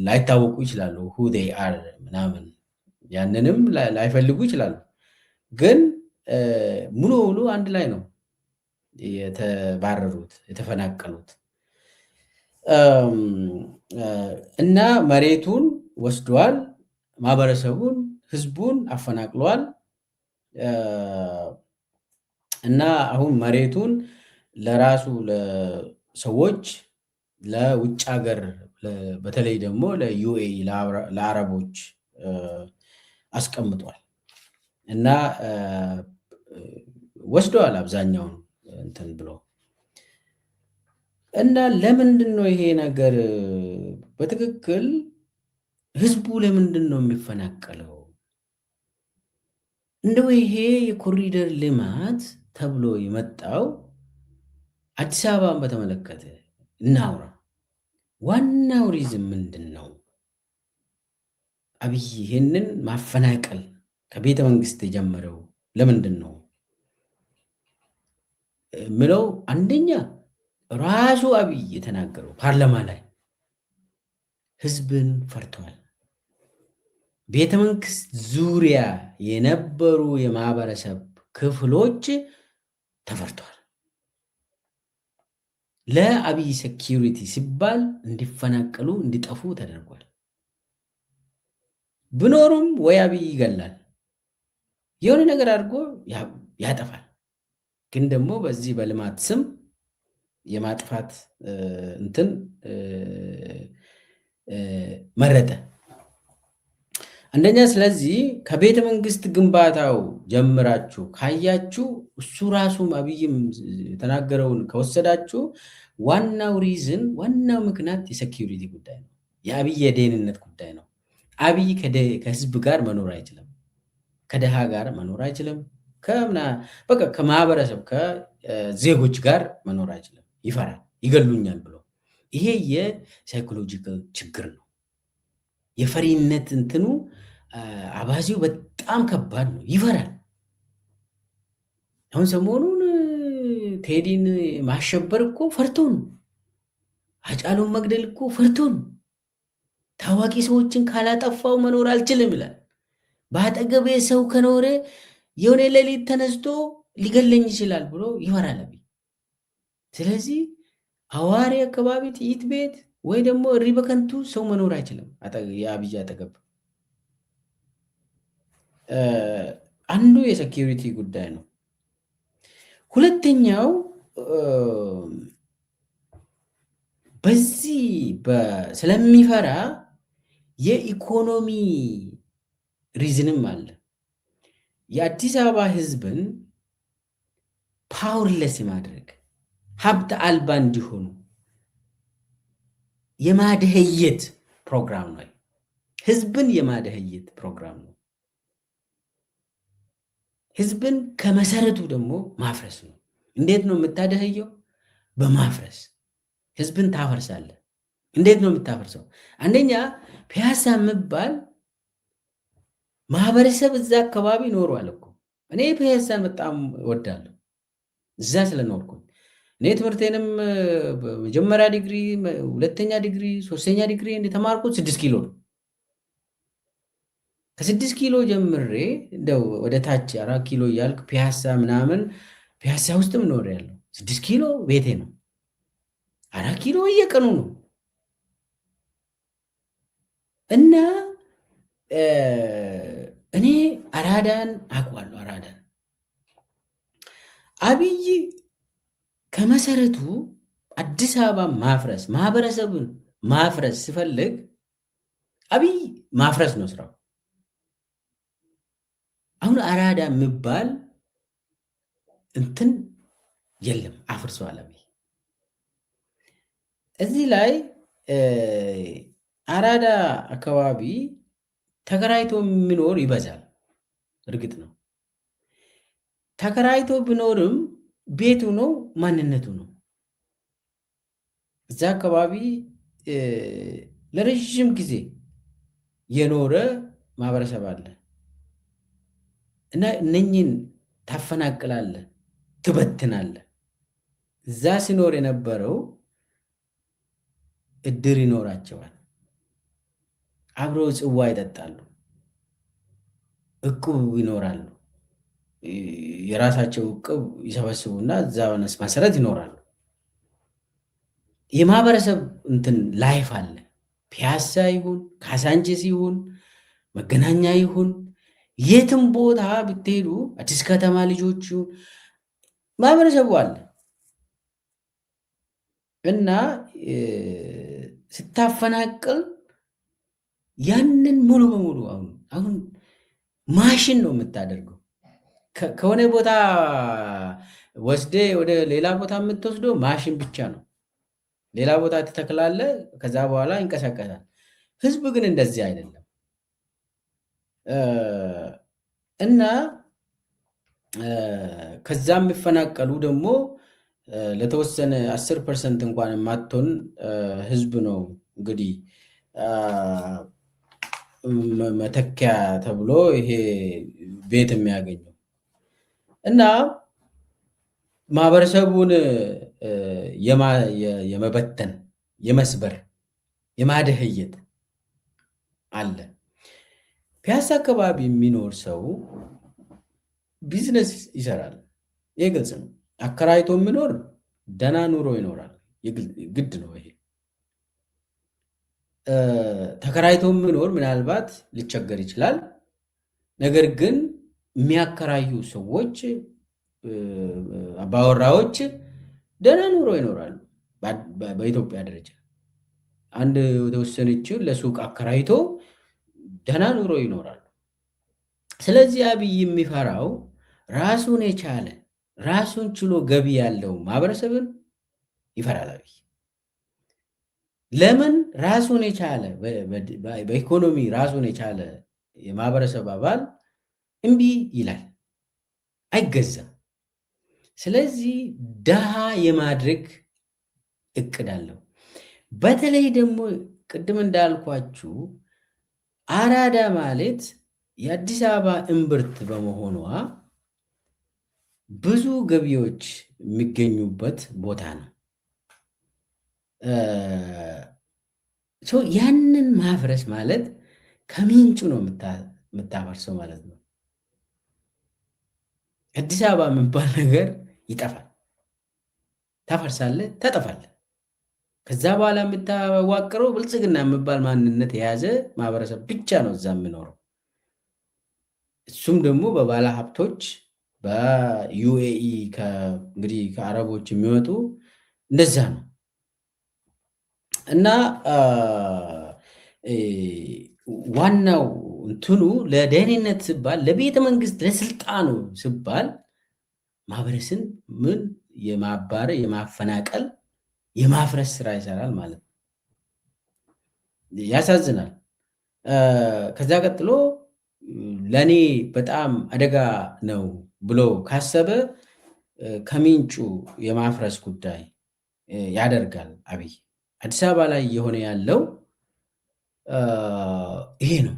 ላይታወቁ ይችላሉ። who they are ምናምን ያንንም ላይፈልጉ ይችላሉ። ግን ሙሉ ሙሉ አንድ ላይ ነው የተባረሩት የተፈናቀሉት እና መሬቱን ወስደዋል። ማህበረሰቡን ህዝቡን አፈናቅለዋል እና አሁን መሬቱን ለራሱ ለሰዎች ለውጭ ሀገር በተለይ ደግሞ ለዩኤኢ ለአረቦች አስቀምጧል እና ወስደዋል አብዛኛውን እንትን ብሎ እና ለምንድን ነው ይሄ ነገር በትክክል ህዝቡ ለምንድን ነው የሚፈናቀለው? እንደው ይሄ የኮሪደር ልማት ተብሎ የመጣው አዲስ አበባን በተመለከተ እናውራ። ዋናው ሪዝም ምንድን ነው? አብይ ይህንን ማፈናቀል ከቤተ መንግስት የጀመረው ለምንድን ነው ምለው? አንደኛ ራሱ አብይ የተናገረው ፓርላማ ላይ ህዝብን ፈርተዋል። ቤተ መንግስት ዙሪያ የነበሩ የማህበረሰብ ክፍሎች ተፈርተዋል። ለአብይ ሴኪሪቲ ሲባል እንዲፈናቀሉ እንዲጠፉ ተደርጓል። ብኖሩም ወይ አብይ ይገላል፣ የሆነ ነገር አድርጎ ያጠፋል። ግን ደግሞ በዚህ በልማት ስም የማጥፋት እንትን መረጠ። አንደኛ ስለዚህ ከቤተ መንግስት ግንባታው ጀምራችሁ ካያችሁ እሱ ራሱም አብይም የተናገረውን ከወሰዳችሁ ዋናው ሪዝን ዋናው ምክንያት የሴኪሪቲ ጉዳይ ነው። የአብይ የደህንነት ጉዳይ ነው። አብይ ከህዝብ ጋር መኖር አይችልም። ከደሃ ጋር መኖር አይችልም። በቃ ከማህበረሰብ ከዜጎች ጋር መኖር አይችልም። ይፈራል፣ ይገሉኛል ብሎ። ይሄ የሳይኮሎጂካል ችግር ነው። የፈሪነት እንትኑ አባዚው በጣም ከባድ ነው። ይፈራል። አሁን ሰሞኑን ቴዲን ማሸበር እኮ ፈርቶ ነው። ሃጫሉን መግደል እኮ ፈርቶ ነው። ታዋቂ ሰዎችን ካላጠፋው መኖር አልችልም ይላል። በአጠገቤ ሰው ከኖረ የሆነ ሌሊት ተነስቶ ሊገለኝ ይችላል ብሎ ይፈራል አብይ። ስለዚህ አዋሪ አካባቢ ጥይት ቤት ወይ ደግሞ እሪ በከንቱ ሰው መኖር አይችልም የአብይ አጠገብ። አንዱ የሴኪሪቲ ጉዳይ ነው። ሁለተኛው በዚህ ስለሚፈራ የኢኮኖሚ ሪዝንም አለ። የአዲስ አበባ ህዝብን ፓወርለስ የማድረግ ሀብት አልባ እንዲሆኑ የማደህየት ፕሮግራም ነው። ህዝብን የማደህየት ፕሮግራም ነው። ህዝብን ከመሰረቱ ደግሞ ማፍረስ ነው። እንዴት ነው የምታደህየው? በማፍረስ ህዝብን ታፈርሳለህ። እንዴት ነው የምታፈርሰው? አንደኛ ፒያሳ የምባል ማህበረሰብ እዛ አካባቢ ኖሯል እኮ። እኔ ፒያሳን በጣም እወዳለሁ እዛ ስለኖርኩኝ። እኔ ትምህርቴንም መጀመሪያ ዲግሪ፣ ሁለተኛ ዲግሪ፣ ሶስተኛ ዲግሪ እንደተማርኩት 6 ኪሎ ነው። ከ6 ኪሎ ጀምሬ እንደው ወደ ታች 4 ኪሎ እያልክ ፒያሳ ምናምን ፒያሳ ውስጥም ኖሬያለሁ። 6 ኪሎ ቤቴ ነው። 4 ኪሎ እየቀኑ ነው እና እኔ አራዳን አውቀዋለሁ። አራዳን አብይ ከመሰረቱ አዲስ አበባ ማፍረስ ማህበረሰቡን ማፍረስ ሲፈልግ አብይ ማፍረስ ነው ስራው። አሁን አራዳ የሚባል እንትን የለም፣ አፍርሷል አብይ። እዚህ ላይ አራዳ አካባቢ ተከራይቶ የሚኖር ይበዛል። እርግጥ ነው ተከራይቶ ቢኖርም ቤቱ ነው፣ ማንነቱ ነው። እዛ አካባቢ ለረዥም ጊዜ የኖረ ማህበረሰብ አለ እና እነኝን ታፈናቅላለ፣ ትበትናለ። እዛ ሲኖር የነበረው እድር ይኖራቸዋል፣ አብረው ጽዋ ይጠጣሉ፣ እቁብ ይኖራሉ። የራሳቸው እቁብ ይሰበስቡና እዛ መሰረት ይኖራሉ። የማህበረሰብ እንትን ላይፍ አለ። ፒያሳ ይሁን ካሳንቺስ ይሁን መገናኛ ይሁን የትም ቦታ ብትሄዱ አዲስ ከተማ ልጆች ማህበረሰቡ አለ እና ስታፈናቅል ያንን ሙሉ በሙሉ አሁን ማሽን ነው የምታደርገው። ከሆነ ቦታ ወስደ ወደ ሌላ ቦታ የምትወስደው ማሽን ብቻ ነው። ሌላ ቦታ ትተክላለ፣ ከዛ በኋላ ይንቀሳቀሳል። ህዝብ ግን እንደዚህ አይደለም እና ከዛ የሚፈናቀሉ ደግሞ ለተወሰነ 10% እንኳን የማትሆን ህዝብ ነው እንግዲህ መተኪያ ተብሎ ይሄ ቤት የሚያገኘው እና ማህበረሰቡን የመበተን የመስበር የማደህየት አለ። ፒያሳ አካባቢ የሚኖር ሰው ቢዝነስ ይሰራል። ይህ ግልጽ ነው። አከራይቶ የሚኖር ደህና ኑሮ ይኖራል። ግድ ነው ይሄ። ተከራይቶ የሚኖር ምናልባት ሊቸገር ይችላል። ነገር ግን የሚያከራዩ ሰዎች አባወራዎች ደህና ኑሮ ይኖራሉ። በኢትዮጵያ ደረጃ አንድ የተወሰነችውን ለሱቅ አከራይቶ ደህና ኑሮ ይኖራሉ። ስለዚህ አብይ የሚፈራው ራሱን የቻለ ራሱን ችሎ ገቢ ያለው ማህበረሰብን ይፈራል አብይ። ለምን? ራሱን የቻለ በኢኮኖሚ ራሱን የቻለ የማህበረሰብ አባል እምቢ ይላል፣ አይገዛም። ስለዚህ ድሃ የማድረግ እቅድ አለው። በተለይ ደግሞ ቅድም እንዳልኳችሁ አራዳ ማለት የአዲስ አበባ እምብርት በመሆኗ ብዙ ገቢዎች የሚገኙበት ቦታ ነው። ያንን ማፍረስ ማለት ከምንጩ ነው የምታፈርሰው ማለት ነው። አዲስ አበባ የሚባል ነገር ይጠፋል። ታፈርሳለህ፣ ታጠፋለህ። ከዛ በኋላ የምታዋቅረው ብልጽግና የሚባል ማንነት የያዘ ማህበረሰብ ብቻ ነው እዛ የሚኖረው። እሱም ደግሞ በባለ ሀብቶች በዩኤኢ እንግዲህ ከአረቦች የሚመጡ እንደዛ ነው። እና ዋናው እንትኑ ለደህንነት ሲባል ለቤተ መንግስት ለስልጣኑ ሲባል ማህበረሰብን ምን የማባረ የማፈናቀል የማፍረስ ስራ ይሰራል ማለት ነው። ያሳዝናል። ከዛ ቀጥሎ ለእኔ በጣም አደጋ ነው ብሎ ካሰበ ከምንጩ የማፍረስ ጉዳይ ያደርጋል አብይ። አዲስ አበባ ላይ የሆነ ያለው ይሄ ነው።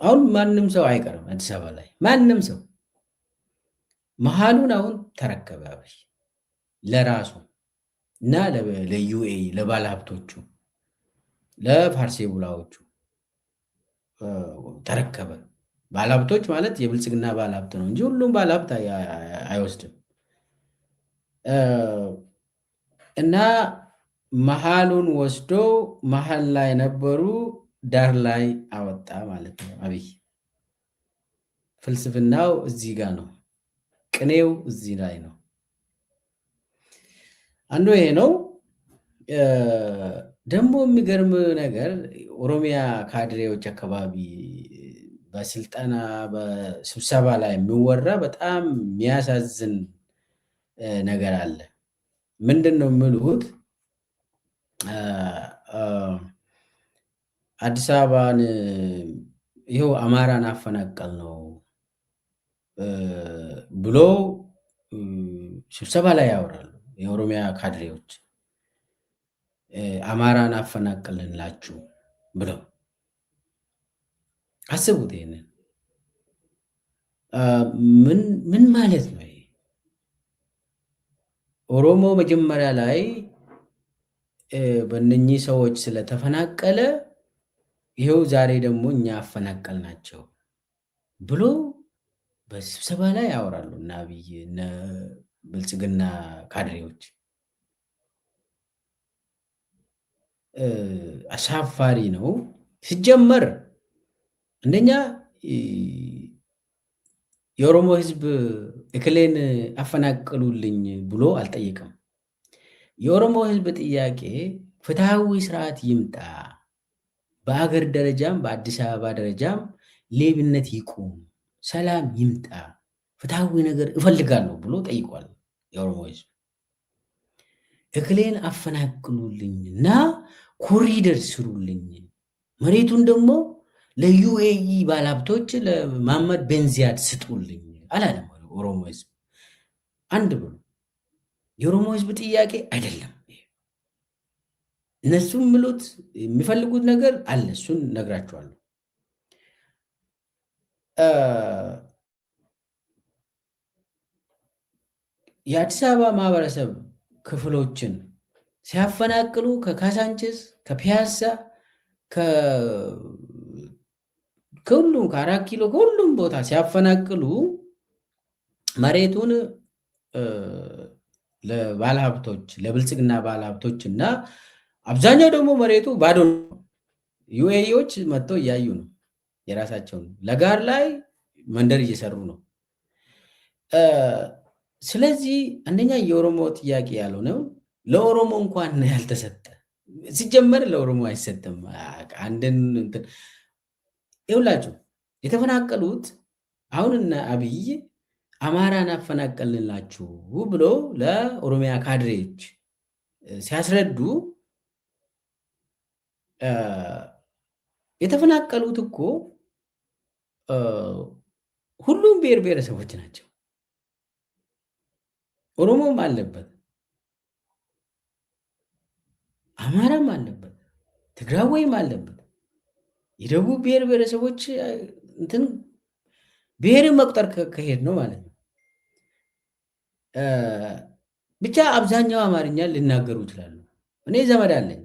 አሁን ማንም ሰው አይቀርም አዲስ አበባ ላይ ማንም ሰው መሀሉን አሁን ተረከበ አብይ ለራሱ እና ለዩኤኢ ለባለሀብቶቹ ለፋርሴ ቡላዎቹ ተረከበ። ባለሀብቶች ማለት የብልጽግና ባለሀብት ነው እንጂ ሁሉም ባለሀብት አይወስድም። እና መሀሉን ወስዶ መሀል ላይ ነበሩ ዳር ላይ አወጣ ማለት ነው አብይ። ፍልስፍናው እዚህ ጋር ነው፣ ቅኔው እዚህ ላይ ነው። አንዱ ይሄ ነው። ደግሞ የሚገርም ነገር ኦሮሚያ ካድሬዎች አካባቢ በስልጠና በስብሰባ ላይ የሚወራ በጣም የሚያሳዝን ነገር አለ። ምንድን ነው የሚሉት? አዲስ አበባን ይኸው አማራን አፈናቀል ነው ብሎ ስብሰባ ላይ ያወራሉ። የኦሮሚያ ካድሬዎች አማራን አፈናቀልንላችሁ ብለው አስቡት። ይሄንን ምን ማለት ነው? ኦሮሞ መጀመሪያ ላይ በእነኚህ ሰዎች ስለተፈናቀለ ይኸው ዛሬ ደግሞ እኛ አፈናቀልናቸው ብሎ በስብሰባ ላይ ያወራሉ እና አብይ እነ ብልጽግና ካድሬዎች። አሳፋሪ ነው። ሲጀመር እንደኛ የኦሮሞ ሕዝብ እክሌን አፈናቅሉልኝ ብሎ አልጠየቅም። የኦሮሞ ሕዝብ ጥያቄ ፍትሐዊ ስርዓት ይምጣ፣ በአገር ደረጃም በአዲስ አበባ ደረጃም ሌብነት ይቁም፣ ሰላም ይምጣ፣ ፍትሐዊ ነገር እፈልጋለሁ ብሎ ጠይቋል። የኦሮሞ ሕዝብ እክሌን አፈናቅሉልኝ እና ኮሪደር ስሩልኝ፣ መሬቱን ደግሞ ለዩኤኢ ባለሀብቶች ለመሐመድ ቤንዚያድ ስጡልኝ አላለም ኦሮሞ ሕዝብ አንድ ብሎ። የኦሮሞ ሕዝብ ጥያቄ አይደለም። እነሱ የሚፈልጉት ነገር አለ፣ እሱን ነግራቸዋለሁ። የአዲስ አበባ ማህበረሰብ ክፍሎችን ሲያፈናቅሉ ከካሳንችስ ከፒያሳ ከሁሉም ከ4 ኪሎ ከሁሉም ቦታ ሲያፈናቅሉ መሬቱን ለባለሀብቶች ለብልጽግና ባለሀብቶች እና አብዛኛው ደግሞ መሬቱ ባዶ ነው። ዩኤኢዎች መጥተው እያዩ ነው። የራሳቸውን ለጋር ላይ መንደር እየሰሩ ነው። ስለዚህ አንደኛ የኦሮሞ ጥያቄ ያልሆነው ለኦሮሞ እንኳን ያልተሰጠ ሲጀመር ለኦሮሞ አይሰጥም። አንድን ይውላችሁ የተፈናቀሉት አሁንና አብይ አማራን አፈናቀልንላችሁ ብሎ ለኦሮሚያ ካድሬዎች ሲያስረዱ የተፈናቀሉት እኮ ሁሉም ብሔር ብሔረሰቦች ናቸው። ኦሮሞም አለበት፣ አማራም አለበት፣ ትግራዋይም አለበት። የደቡብ ብሔር ብሔረሰቦች እንትን ብሔርን መቁጠር ከሄድ ነው ማለት ነው። ብቻ አብዛኛው አማርኛ ሊናገሩ ይችላሉ። እኔ ዘመድ አለኝ፣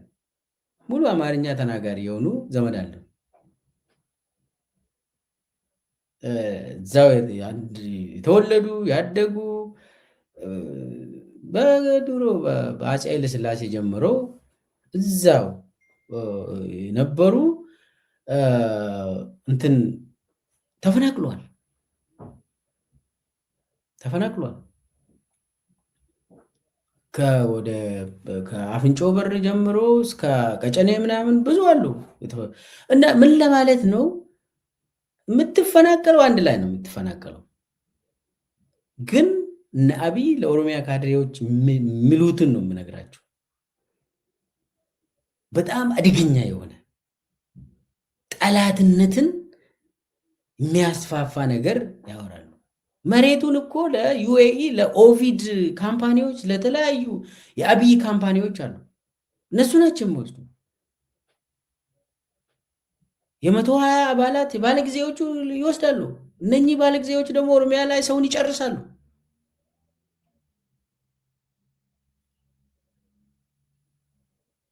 ሙሉ አማርኛ ተናጋሪ የሆኑ ዘመድ አለኝ። እዛው የተወለዱ ያደጉ በድሮ በአፄ ኃይለሥላሴ ጀምሮ እዛው የነበሩ እንትን ተፈናቅሏል። ከአፍንጮ በር ጀምሮ እስከ ቀጨኔ ምናምን ብዙ አሉ። እና ምን ለማለት ነው? የምትፈናቀለው አንድ ላይ ነው የምትፈናቀለው። ግን እነ አብይ ለኦሮሚያ ካድሬዎች የሚሉትን ነው የምነግራቸው። በጣም አደገኛ የሆነ ጠላትነትን የሚያስፋፋ ነገር ያወራሉ። መሬቱን እኮ ለዩኤኢ ለኦቪድ ካምፓኒዎች፣ ለተለያዩ የአብይ ካምፓኒዎች አሉ። እነሱ ናቸው የሚወስዱ። የ120 አባላት ባለጊዜዎቹ ይወስዳሉ። እነኚህ ባለጊዜዎች ደግሞ ኦሮሚያ ላይ ሰውን ይጨርሳሉ።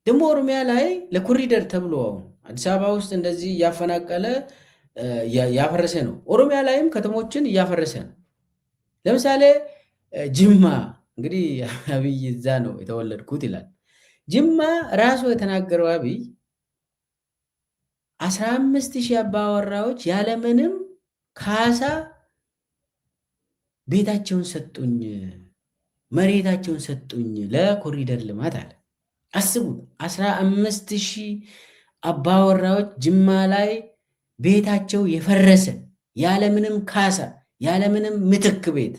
ደግሞ ኦሮሚያ ላይ ለኮሪደር ተብሎ አሁን አዲስ አበባ ውስጥ እንደዚህ እያፈናቀለ እያፈረሰ ነው። ኦሮሚያ ላይም ከተሞችን እያፈረሰ ነው። ለምሳሌ ጅማ፣ እንግዲህ አብይ እዛ ነው የተወለድኩት ይላል። ጅማ ራሱ የተናገረው አብይ 15,000 አባወራዎች ያለምንም ካሳ ቤታቸውን ሰጡኝ፣ መሬታቸውን ሰጡኝ ለኮሪደር ልማት አለ። አስቡት፣ 15,000 አባወራዎች ጅማ ላይ ቤታቸው የፈረሰ ያለምንም ካሳ ያለምንም ምትክ ቤት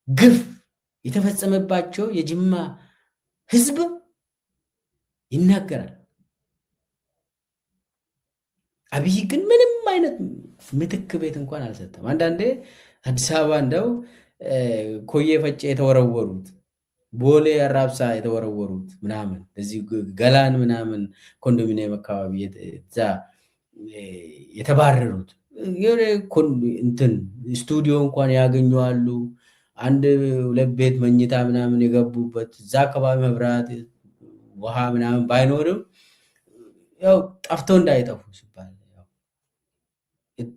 ግፍ የተፈጸመባቸው የጅማ ሕዝብ ይናገራል። አብይ ግን ምንም አይነት ምትክ ቤት እንኳን አልሰጠም። አንዳንዴ አዲስ አበባ እንደው ኮዬ ፈጬ የተወረወሩት፣ ቦሌ አራብሳ የተወረወሩት ምናምን እዚህ ገላን ምናምን ኮንዶሚኒየም አካባቢ እዛ የተባረሩት እንትን ስቱዲዮ እንኳን ያገኘዋሉ። አንድ ሁለት ቤት መኝታ ምናምን የገቡበት እዛ አካባቢ መብራት ውሃ ምናምን ባይኖርም ያው ጠፍተው እንዳይጠፉ ሲባል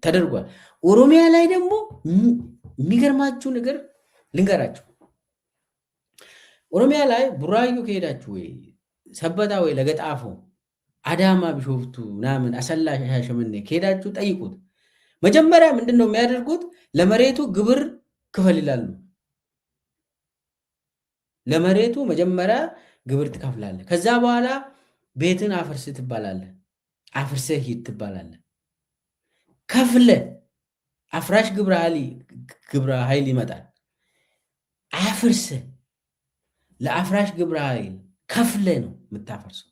ተደርጓል። ኦሮሚያ ላይ ደግሞ የሚገርማችሁ ነገር ልንገራችሁ። ኦሮሚያ ላይ ቡራዩ ከሄዳችሁ ወይ ሰበታ ወይ ለገጣፎ፣ አዳማ፣ ቢሾፍቱ ምናምን አሰላ፣ ሻሸመኔ ከሄዳችሁ ጠይቁት። መጀመሪያ ምንድን ነው የሚያደርጉት? ለመሬቱ ግብር ክፈል ይላሉ። ለመሬቱ መጀመሪያ ግብር ትከፍላለህ። ከዛ በኋላ ቤትን አፍርስ ትባላለህ። አፍርሰህ ሂድ ትባላለህ። ከፍለ አፍራሽ ግብረ ኃይል ይመጣል። አፍርሰ ለአፍራሽ ግብረ ኃይል ከፍለ ነው የምታፈርሰው።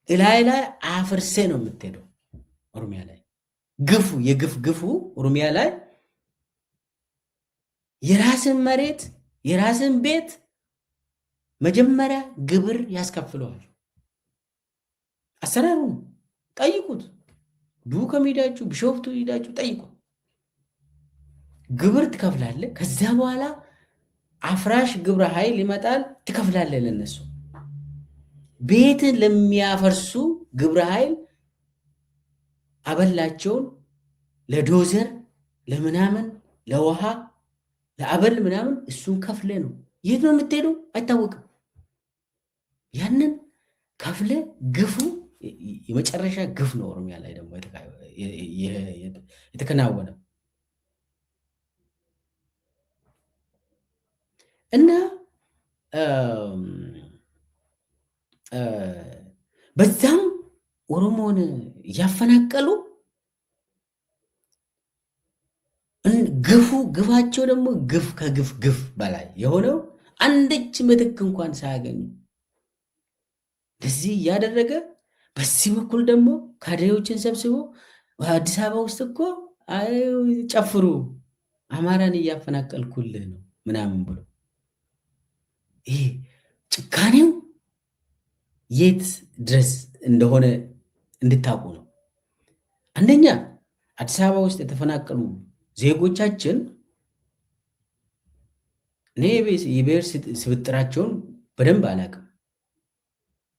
እላይ ላይ አፍርሰ ነው የምትሄደው። ኦሮሚያ ላይ ግፉ ኦሮሚያ ላይ የራስን መሬት የራስን ቤት መጀመሪያ ግብር ያስከፍለዋል። አሰራሩ ጠይቁት። ዱከም ሄዳችሁ ቢሾፍቱ ሄዳችሁ ጠይቁ። ግብር ትከፍላለህ። ከዛ በኋላ አፍራሽ ግብረ ኃይል ይመጣል፣ ትከፍላለህ ለነሱ። ቤትን ለሚያፈርሱ ግብረ ኃይል አበላቸውን ለዶዘር ለምናምን ለውሃ ለአበል ምናምን እሱን ከፍለ ነው። የት ነው የምትሄደው አይታወቅም። ያንን ከፍለ ግፉ የመጨረሻ ግፍ ነው። ኦሮሚያ ላይ ደግሞ የተከናወነ እና በዛም ኦሮሞን እያፈናቀሉ ግፋቸው ደግሞ ግፍ ከግፍ ግፍ በላይ የሆነው አንድች ምትክ እንኳን ሳያገኙ እንደዚህ እያደረገ በዚህ በኩል ደግሞ ካድሬዎችን ሰብስቦ አዲስ አበባ ውስጥ እኮ ጨፍሩ አማራን እያፈናቀልኩልህ ነው ምናምን ብሎ ይሄ ጭካኔው የት ድረስ እንደሆነ እንድታውቁ ነው። አንደኛ አዲስ አበባ ውስጥ የተፈናቀሉ ዜጎቻችን እኔ የብሔር ስብጥራቸውን በደንብ አላውቅም፣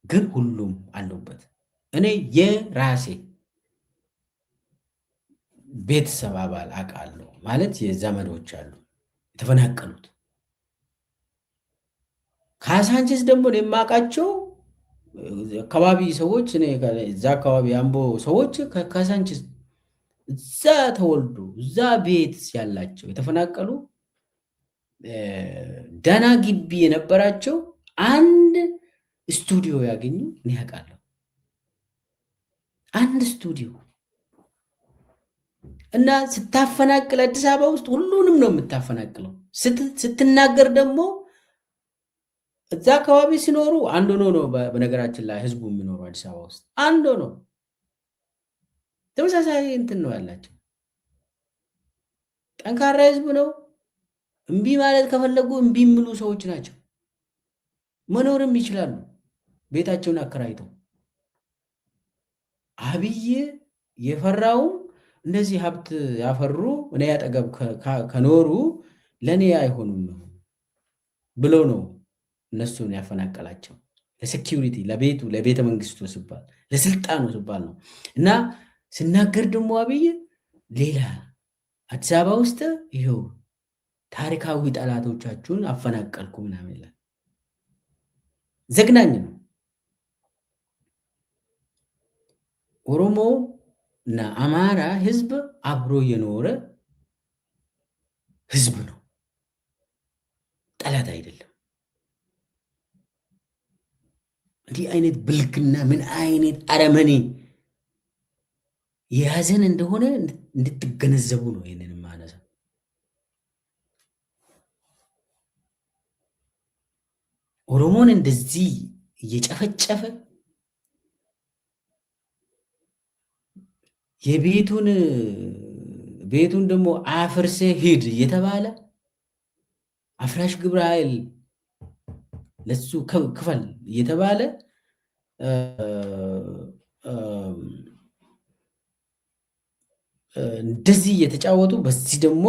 ግን ሁሉም አለውበት። እኔ የራሴ ቤተሰብ አባል አውቃለሁ፣ ማለት የዘመዶች አሉ የተፈናቀሉት። ካሳንቺስ ደግሞ የማውቃቸው አካባቢ ሰዎች እዛ አካባቢ አምቦ ሰዎች ካሳንቺስ እዛ ተወልዶ እዛ ቤት ያላቸው የተፈናቀሉ ደህና ግቢ የነበራቸው አንድ ስቱዲዮ ያገኙ እኔ አውቃለሁ። አንድ ስቱዲዮ እና ስታፈናቅል አዲስ አበባ ውስጥ ሁሉንም ነው የምታፈናቅለው። ስትናገር ደግሞ እዛ አካባቢ ሲኖሩ አንድ ሆኖ ነው። በነገራችን ላይ ህዝቡ የሚኖሩ አዲስ አበባ ውስጥ አንድ ሆኖ ተመሳሳይ እንትን ነው ያላቸው። ጠንካራ ህዝብ ነው። እምቢ ማለት ከፈለጉ እምቢ የሚሉ ሰዎች ናቸው። መኖርም ይችላሉ ቤታቸውን አከራይተው። አብይ የፈራውም እንደዚህ ሀብት ያፈሩ እኔ ያጠገብ ከኖሩ ለእኔ አይሆኑም ነው ብሎ ነው እነሱን ያፈናቀላቸው። ለሴኪሪቲ ለቤቱ ለቤተ መንግስቱ ሲባል ለስልጣኑ ሲባል ነው። እና ሲናገር ደግሞ አብይ ሌላ አዲስ አበባ ውስጥ ይኸው ታሪካዊ ጠላቶቻችሁን አፈናቀልኩ ምናምን ይላል። ዘግናኝ ነው። ኦሮሞ እና አማራ ህዝብ አብሮ የኖረ ህዝብ ነው፣ ጠላት አይደለም። እንዲህ አይነት ብልግና ምን አይነት አረመኔ የያዘን እንደሆነ እንድትገነዘቡ ነው ይህንን ማነሳ። ኦሮሞን እንደዚህ እየጨፈጨፈ ቤቱን ደግሞ አፍርሴ ሂድ እየተባለ አፍራሽ ግብረ ኃይል ለሱ ክፈል እየተባለ እንደዚህ እየተጫወቱ በዚህ ደግሞ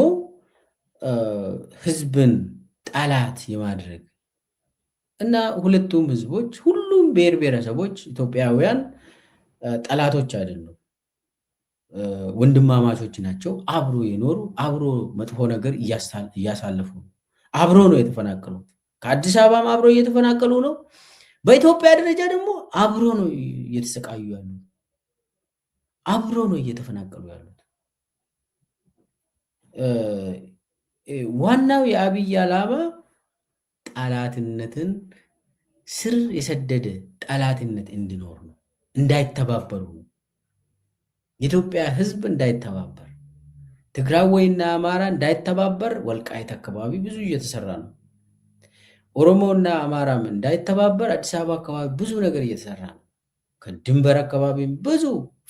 ህዝብን ጠላት የማድረግ እና ሁለቱም ህዝቦች ሁሉም ብሔር ብሔረሰቦች ኢትዮጵያውያን ጠላቶች አይደሉም፣ ወንድማማቾች ናቸው። አብሮ የኖሩ አብሮ መጥፎ ነገር እያሳለፉ አብሮ ነው የተፈናቀሉት። ከአዲስ አበባም አብሮ እየተፈናቀሉ ነው። በኢትዮጵያ ደረጃ ደግሞ አብሮ ነው እየተሰቃዩ ያሉት፣ አብሮ ነው እየተፈናቀሉ ያሉት። ዋናው የአብይ ዓላማ ጠላትነትን ስር የሰደደ ጠላትነት እንዲኖር ነው፣ እንዳይተባበሩ ነው። የኢትዮጵያ ህዝብ እንዳይተባበር፣ ትግራይና አማራ እንዳይተባበር፣ ወልቃይት አካባቢ ብዙ እየተሰራ ነው። ኦሮሞና አማራም እንዳይተባበር አዲስ አበባ አካባቢ ብዙ ነገር እየተሰራ ነው። ከድንበር አካባቢ ብዙ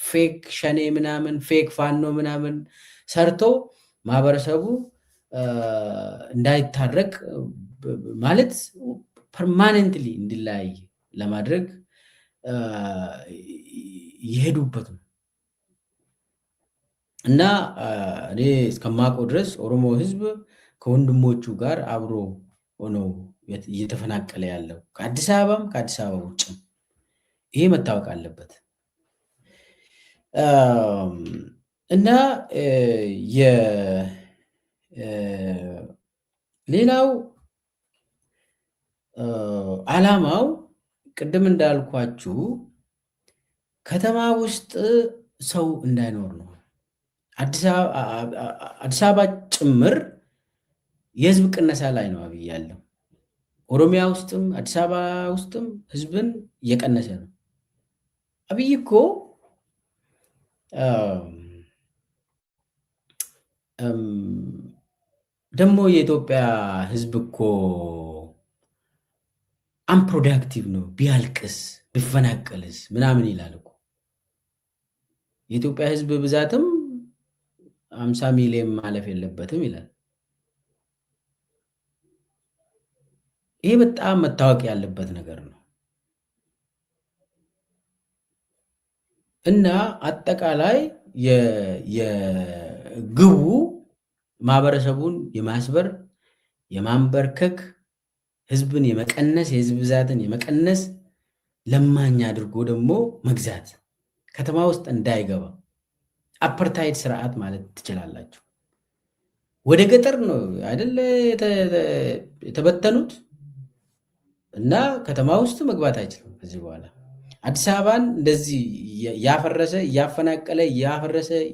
ፌክ ሸኔ ምናምን ፌክ ፋኖ ምናምን ሰርቶ ማህበረሰቡ እንዳይታረቅ ማለት ፐርማነንትሊ እንዲለያይ ለማድረግ የሄዱበት ነው። እና እኔ እስከማውቀው ድረስ ኦሮሞ ህዝብ ከወንድሞቹ ጋር አብሮ ሆነው እየተፈናቀለ ያለው ከአዲስ አበባም ከአዲስ አበባ ውጭም፣ ይሄ መታወቅ አለበት። እና ሌላው ዓላማው ቅድም እንዳልኳችሁ ከተማ ውስጥ ሰው እንዳይኖር ነው። አዲስ አበባ ጭምር የህዝብ ቅነሳ ላይ ነው አብይ ያለው። ኦሮሚያ ውስጥም አዲስ አበባ ውስጥም ህዝብን እየቀነሰ ነው። አብይ እኮ ደግሞ የኢትዮጵያ ህዝብ እኮ አንፕሮዳክቲቭ ነው፣ ቢያልቅስ ቢፈናቀልስ ምናምን ይላል እኮ። የኢትዮጵያ ህዝብ ብዛትም 50 ሚሊዮን ማለፍ የለበትም ይላል። ይሄ በጣም መታወቅ ያለበት ነገር ነው። እና አጠቃላይ የግቡ ማህበረሰቡን የማስበር የማንበርከክ ህዝብን የመቀነስ የህዝብ ብዛትን የመቀነስ ለማኝ አድርጎ ደግሞ መግዛት ከተማ ውስጥ እንዳይገባ አፐርታይድ ስርዓት ማለት ትችላላችሁ። ወደ ገጠር ነው አይደለ የተበተኑት እና ከተማ ውስጥ መግባት አይችልም ከዚህ በኋላ። አዲስ አበባን እንደዚህ ያፈረሰ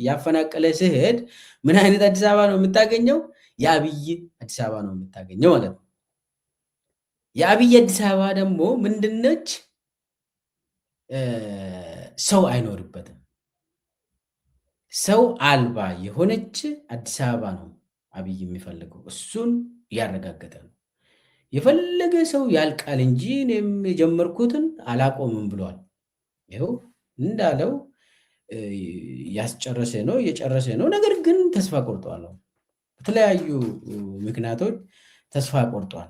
ያፈናቀለ ሲሄድ ምን አይነት አዲስ አበባ ነው የምታገኘው? የአብይ አዲስ አበባ ነው የምታገኘው ማለት ነው። የአብይ አዲስ አበባ ደግሞ ምንድነች? ሰው አይኖርበትም። ሰው አልባ የሆነች አዲስ አበባ ነው አብይ የሚፈልገው። እሱን እያረጋገጠ ነው። የፈለገ ሰው ያልቃል እንጂ እኔም የጀመርኩትን አላቆምም ብሏል። ይኸው እንዳለው ያስጨረሰ ነው እየጨረሰ ነው። ነገር ግን ተስፋ ቆርጧል። በተለያዩ ምክንያቶች ተስፋ ቆርጧል።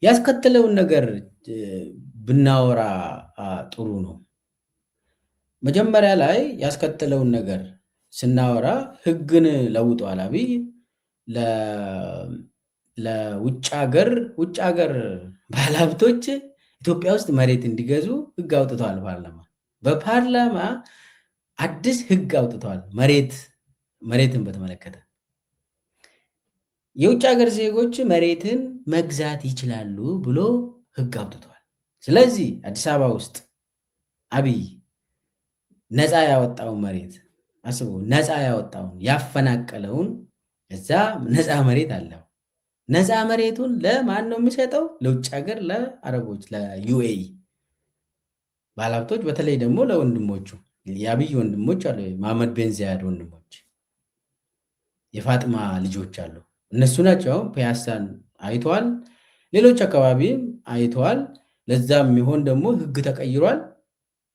ያስከተለውን ነገር ብናወራ ጥሩ ነው። መጀመሪያ ላይ ያስከተለውን ነገር ስናወራ ህግን ለውጧል አብይ። ለውጭ ሀገር ባለሀብቶች ኢትዮጵያ ውስጥ መሬት እንዲገዙ ህግ አውጥተዋል። በፓርላማ አዲስ ህግ አውጥተዋል። መሬትን በተመለከተ የውጭ ሀገር ዜጎች መሬትን መግዛት ይችላሉ ብሎ ህግ አውጥተዋል። ስለዚህ አዲስ አበባ ውስጥ አብይ ነፃ ያወጣውን መሬት አስቡ፣ ነፃ ያወጣውን ያፈናቀለውን እዛ ነፃ መሬት አለው። ነፃ መሬቱን ለማን ነው የሚሰጠው? ለውጭ ሀገር፣ ለአረቦች፣ ለዩኤኢ ባለሀብቶች፣ በተለይ ደግሞ ለወንድሞቹ የአብይ ወንድሞች አሉ፣ መሐመድ ቤን ዚያድ ወንድሞች፣ የፋጥማ ልጆች አሉ። እነሱ ናቸው። ፒያሳን አይተዋል፣ ሌሎች አካባቢም አይተዋል። ለዛ የሚሆን ደግሞ ህግ ተቀይሯል፣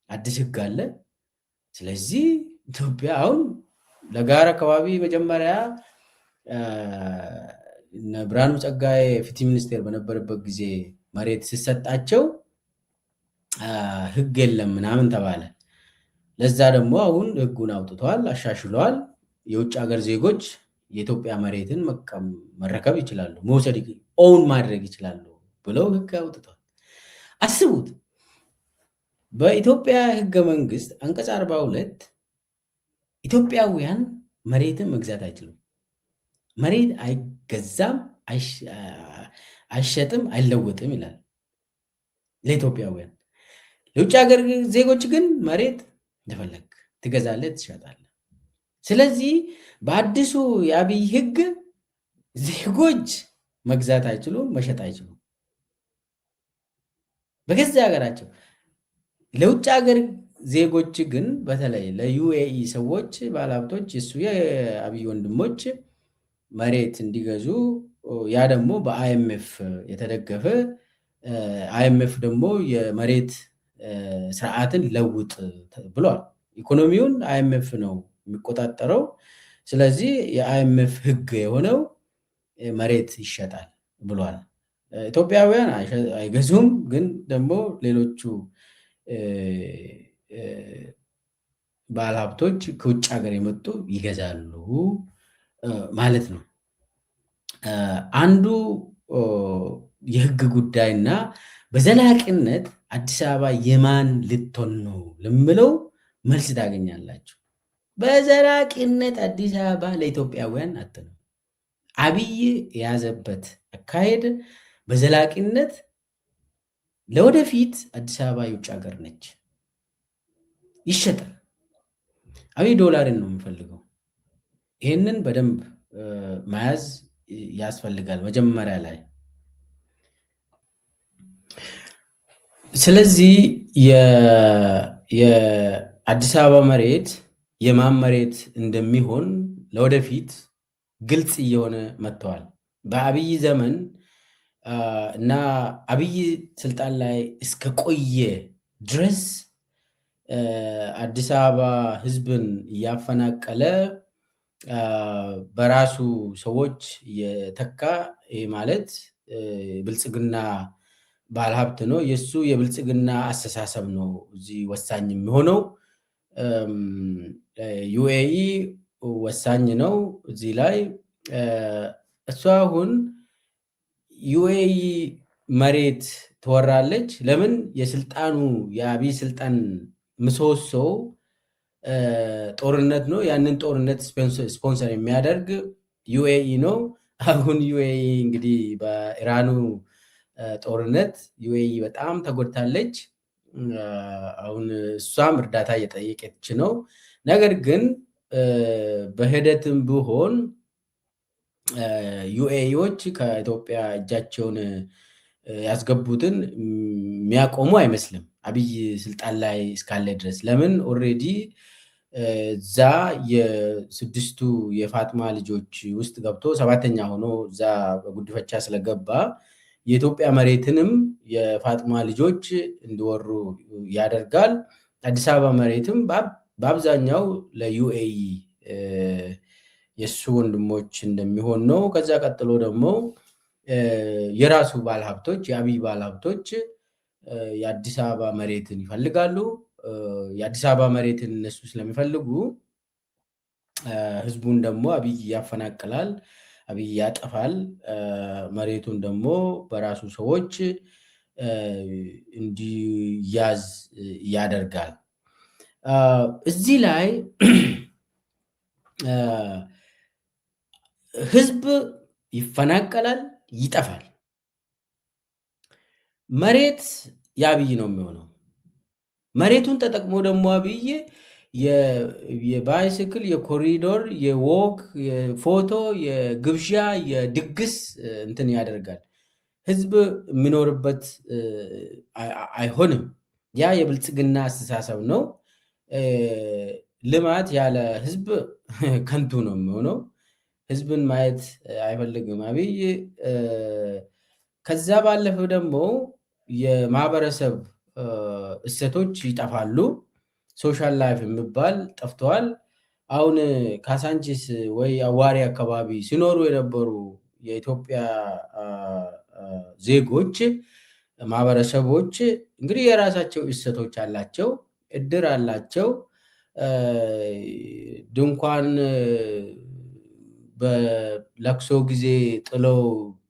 አዲስ ህግ አለ። ስለዚህ ኢትዮጵያ አሁን ለጋራ አካባቢ መጀመሪያ ብርሃኑ ጸጋዬ ፍትህ ሚኒስቴር በነበረበት ጊዜ መሬት ሲሰጣቸው ህግ የለም ምናምን ተባለ። ለዛ ደግሞ አሁን ህጉን አውጥተዋል፣ አሻሽለዋል። የውጭ ሀገር ዜጎች የኢትዮጵያ መሬትን መረከብ ይችላሉ፣ መውሰድ ኦውን ማድረግ ይችላሉ ብለው ህግ አውጥተዋል። አስቡት። በኢትዮጵያ ህገ መንግስት አንቀጽ 42 ኢትዮጵያውያን መሬትን መግዛት አይችሉም። መሬት አይገዛም፣ አይሸጥም፣ አይለወጥም ይላል ለኢትዮጵያውያን። ለውጭ ሀገር ዜጎች ግን መሬት እንደፈለግ ትገዛለህ፣ ትሸጣለህ። ስለዚህ በአዲሱ የአብይ ህግ ዜጎች መግዛት አይችሉም፣ መሸጥ አይችሉም በገዛ ሀገራቸው። ለውጭ ሀገር ዜጎች ግን በተለይ ለዩኤኢ ሰዎች ባለሀብቶች እሱ የአብይ ወንድሞች መሬት እንዲገዙ ያ ደግሞ በአይኤምኤፍ የተደገፈ አይኤምኤፍ ደግሞ የመሬት ስርዓትን ለውጥ ብሏል። ኢኮኖሚውን አይኤምኤፍ ነው የሚቆጣጠረው። ስለዚህ የአይኤምኤፍ ህግ የሆነው መሬት ይሸጣል ብሏል። ኢትዮጵያውያን አይገዙም፣ ግን ደግሞ ሌሎቹ ባለሀብቶች ከውጭ ሀገር የመጡ ይገዛሉ ማለት ነው። አንዱ የህግ ጉዳይና በዘላቂነት አዲስ አበባ የማን ልትሆን ነው ለምለው መልስ ታገኛላችሁ። በዘላቂነት አዲስ አበባ ለኢትዮጵያውያን አትሆንም። አብይ የያዘበት አካሄድ በዘላቂነት ለወደፊት አዲስ አበባ የውጭ ሀገር ነች፣ ይሸጣል። አብይ ዶላርን ነው የሚፈልገው። ይህንን በደንብ መያዝ ያስፈልጋል። መጀመሪያ ላይ ስለዚህ የአዲስ አበባ መሬት የማን መሬት እንደሚሆን ለወደፊት ግልጽ እየሆነ መጥተዋል። በአብይ ዘመን እና አብይ ስልጣን ላይ እስከ ቆየ ድረስ አዲስ አበባ ህዝብን እያፈናቀለ በራሱ ሰዎች የተካ ማለት ብልጽግና ባለሀብት ነው። የእሱ የብልጽግና አስተሳሰብ ነው እዚህ ወሳኝ የሚሆነው። ዩኤኢ ወሳኝ ነው እዚህ ላይ። እሷ አሁን ዩኤኢ መሬት ትወራለች። ለምን? የስልጣኑ የአብይ ስልጣን ምሰሶው ጦርነት ነው። ያንን ጦርነት ስፖንሰር የሚያደርግ ዩኤኢ ነው። አሁን ዩኤኢ እንግዲህ በኢራኑ ጦርነት ዩኤኢ በጣም ተጎድታለች። አሁን እሷም እርዳታ እየጠየቀች ነው። ነገር ግን በሂደትም ቢሆን ዩኤኢዎች ከኢትዮጵያ እጃቸውን ያስገቡትን የሚያቆሙ አይመስልም አብይ ስልጣን ላይ እስካለ ድረስ። ለምን? ኦልሬዲ እዛ የስድስቱ የፋጥማ ልጆች ውስጥ ገብቶ ሰባተኛ ሆኖ እዛ በጉድፈቻ ስለገባ የኢትዮጵያ መሬትንም የፋጥማ ልጆች እንዲወሩ ያደርጋል። አዲስ አበባ መሬትም በአብዛኛው ለዩኤኢ የእሱ ወንድሞች እንደሚሆን ነው። ከዛ ቀጥሎ ደግሞ የራሱ ባለሀብቶች የአብይ ባለሀብቶች የአዲስ አበባ መሬትን ይፈልጋሉ። የአዲስ አበባ መሬትን እነሱ ስለሚፈልጉ ህዝቡን ደግሞ አብይ ያፈናቅላል፣ አብይ ያጠፋል። መሬቱን ደግሞ በራሱ ሰዎች እንዲያዝ ያደርጋል። እዚህ ላይ ህዝብ ይፈናቀላል፣ ይጠፋል። መሬት የአብይ ነው የሚሆነው። መሬቱን ተጠቅሞ ደግሞ አብይ የባይስክል፣ የኮሪዶር፣ የዎክ፣ የፎቶ፣ የግብዣ፣ የድግስ እንትን ያደርጋል። ህዝብ የሚኖርበት አይሆንም። ያ የብልጽግና አስተሳሰብ ነው። ልማት ያለ ህዝብ ከንቱ ነው የሚሆነው። ህዝብን ማየት አይፈልግም አብይ። ከዛ ባለፈ ደግሞ የማህበረሰብ እሴቶች ይጠፋሉ። ሶሻል ላይፍ የሚባል ጠፍተዋል። አሁን ካሳንቺስ ወይ አዋሪ አካባቢ ሲኖሩ የነበሩ የኢትዮጵያ ዜጎች ማህበረሰቦች እንግዲህ የራሳቸው እሴቶች አላቸው፣ እድር አላቸው፣ ድንኳን በለቅሶ ጊዜ ጥለው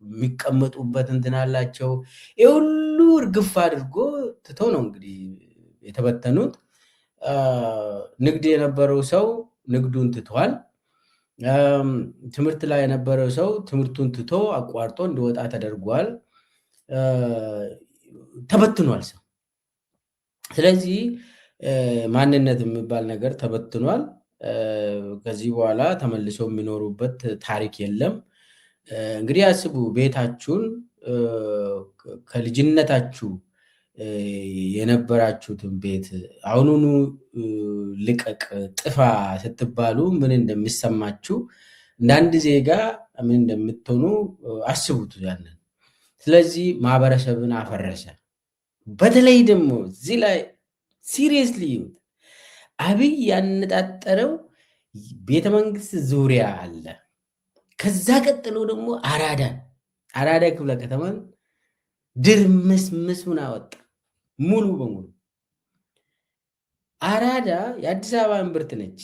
የሚቀመጡበት እንትን አላቸው። ይህ ሁሉ እርግፍ አድርጎ ትቶ ነው እንግዲህ የተበተኑት። ንግድ የነበረው ሰው ንግዱን ትቷል። ትምህርት ላይ የነበረው ሰው ትምህርቱን ትቶ አቋርጦ እንዲወጣ ተደርጓል። ተበትኗል ሰው። ስለዚህ ማንነት የሚባል ነገር ተበትኗል። ከዚህ በኋላ ተመልሶ የሚኖሩበት ታሪክ የለም። እንግዲህ አስቡ፣ ቤታችሁን ከልጅነታችሁ የነበራችሁትን ቤት አሁኑኑ ልቀቅ፣ ጥፋ ስትባሉ ምን እንደሚሰማችሁ እንደ አንድ ዜጋ ምን እንደምትሆኑ አስቡት ያንን። ስለዚህ ማህበረሰብን አፈረሰ። በተለይ ደግሞ እዚህ ላይ ሲሪየስሊ አብይ ያነጣጠረው ቤተመንግስት ዙሪያ አለ። ከዛ ቀጥሎ ደግሞ አራዳ ክፍለ ከተማን ድርምስምሱን አወጣ ሙሉ በሙሉ። አራዳ የአዲስ አበባ እምብርት ነች።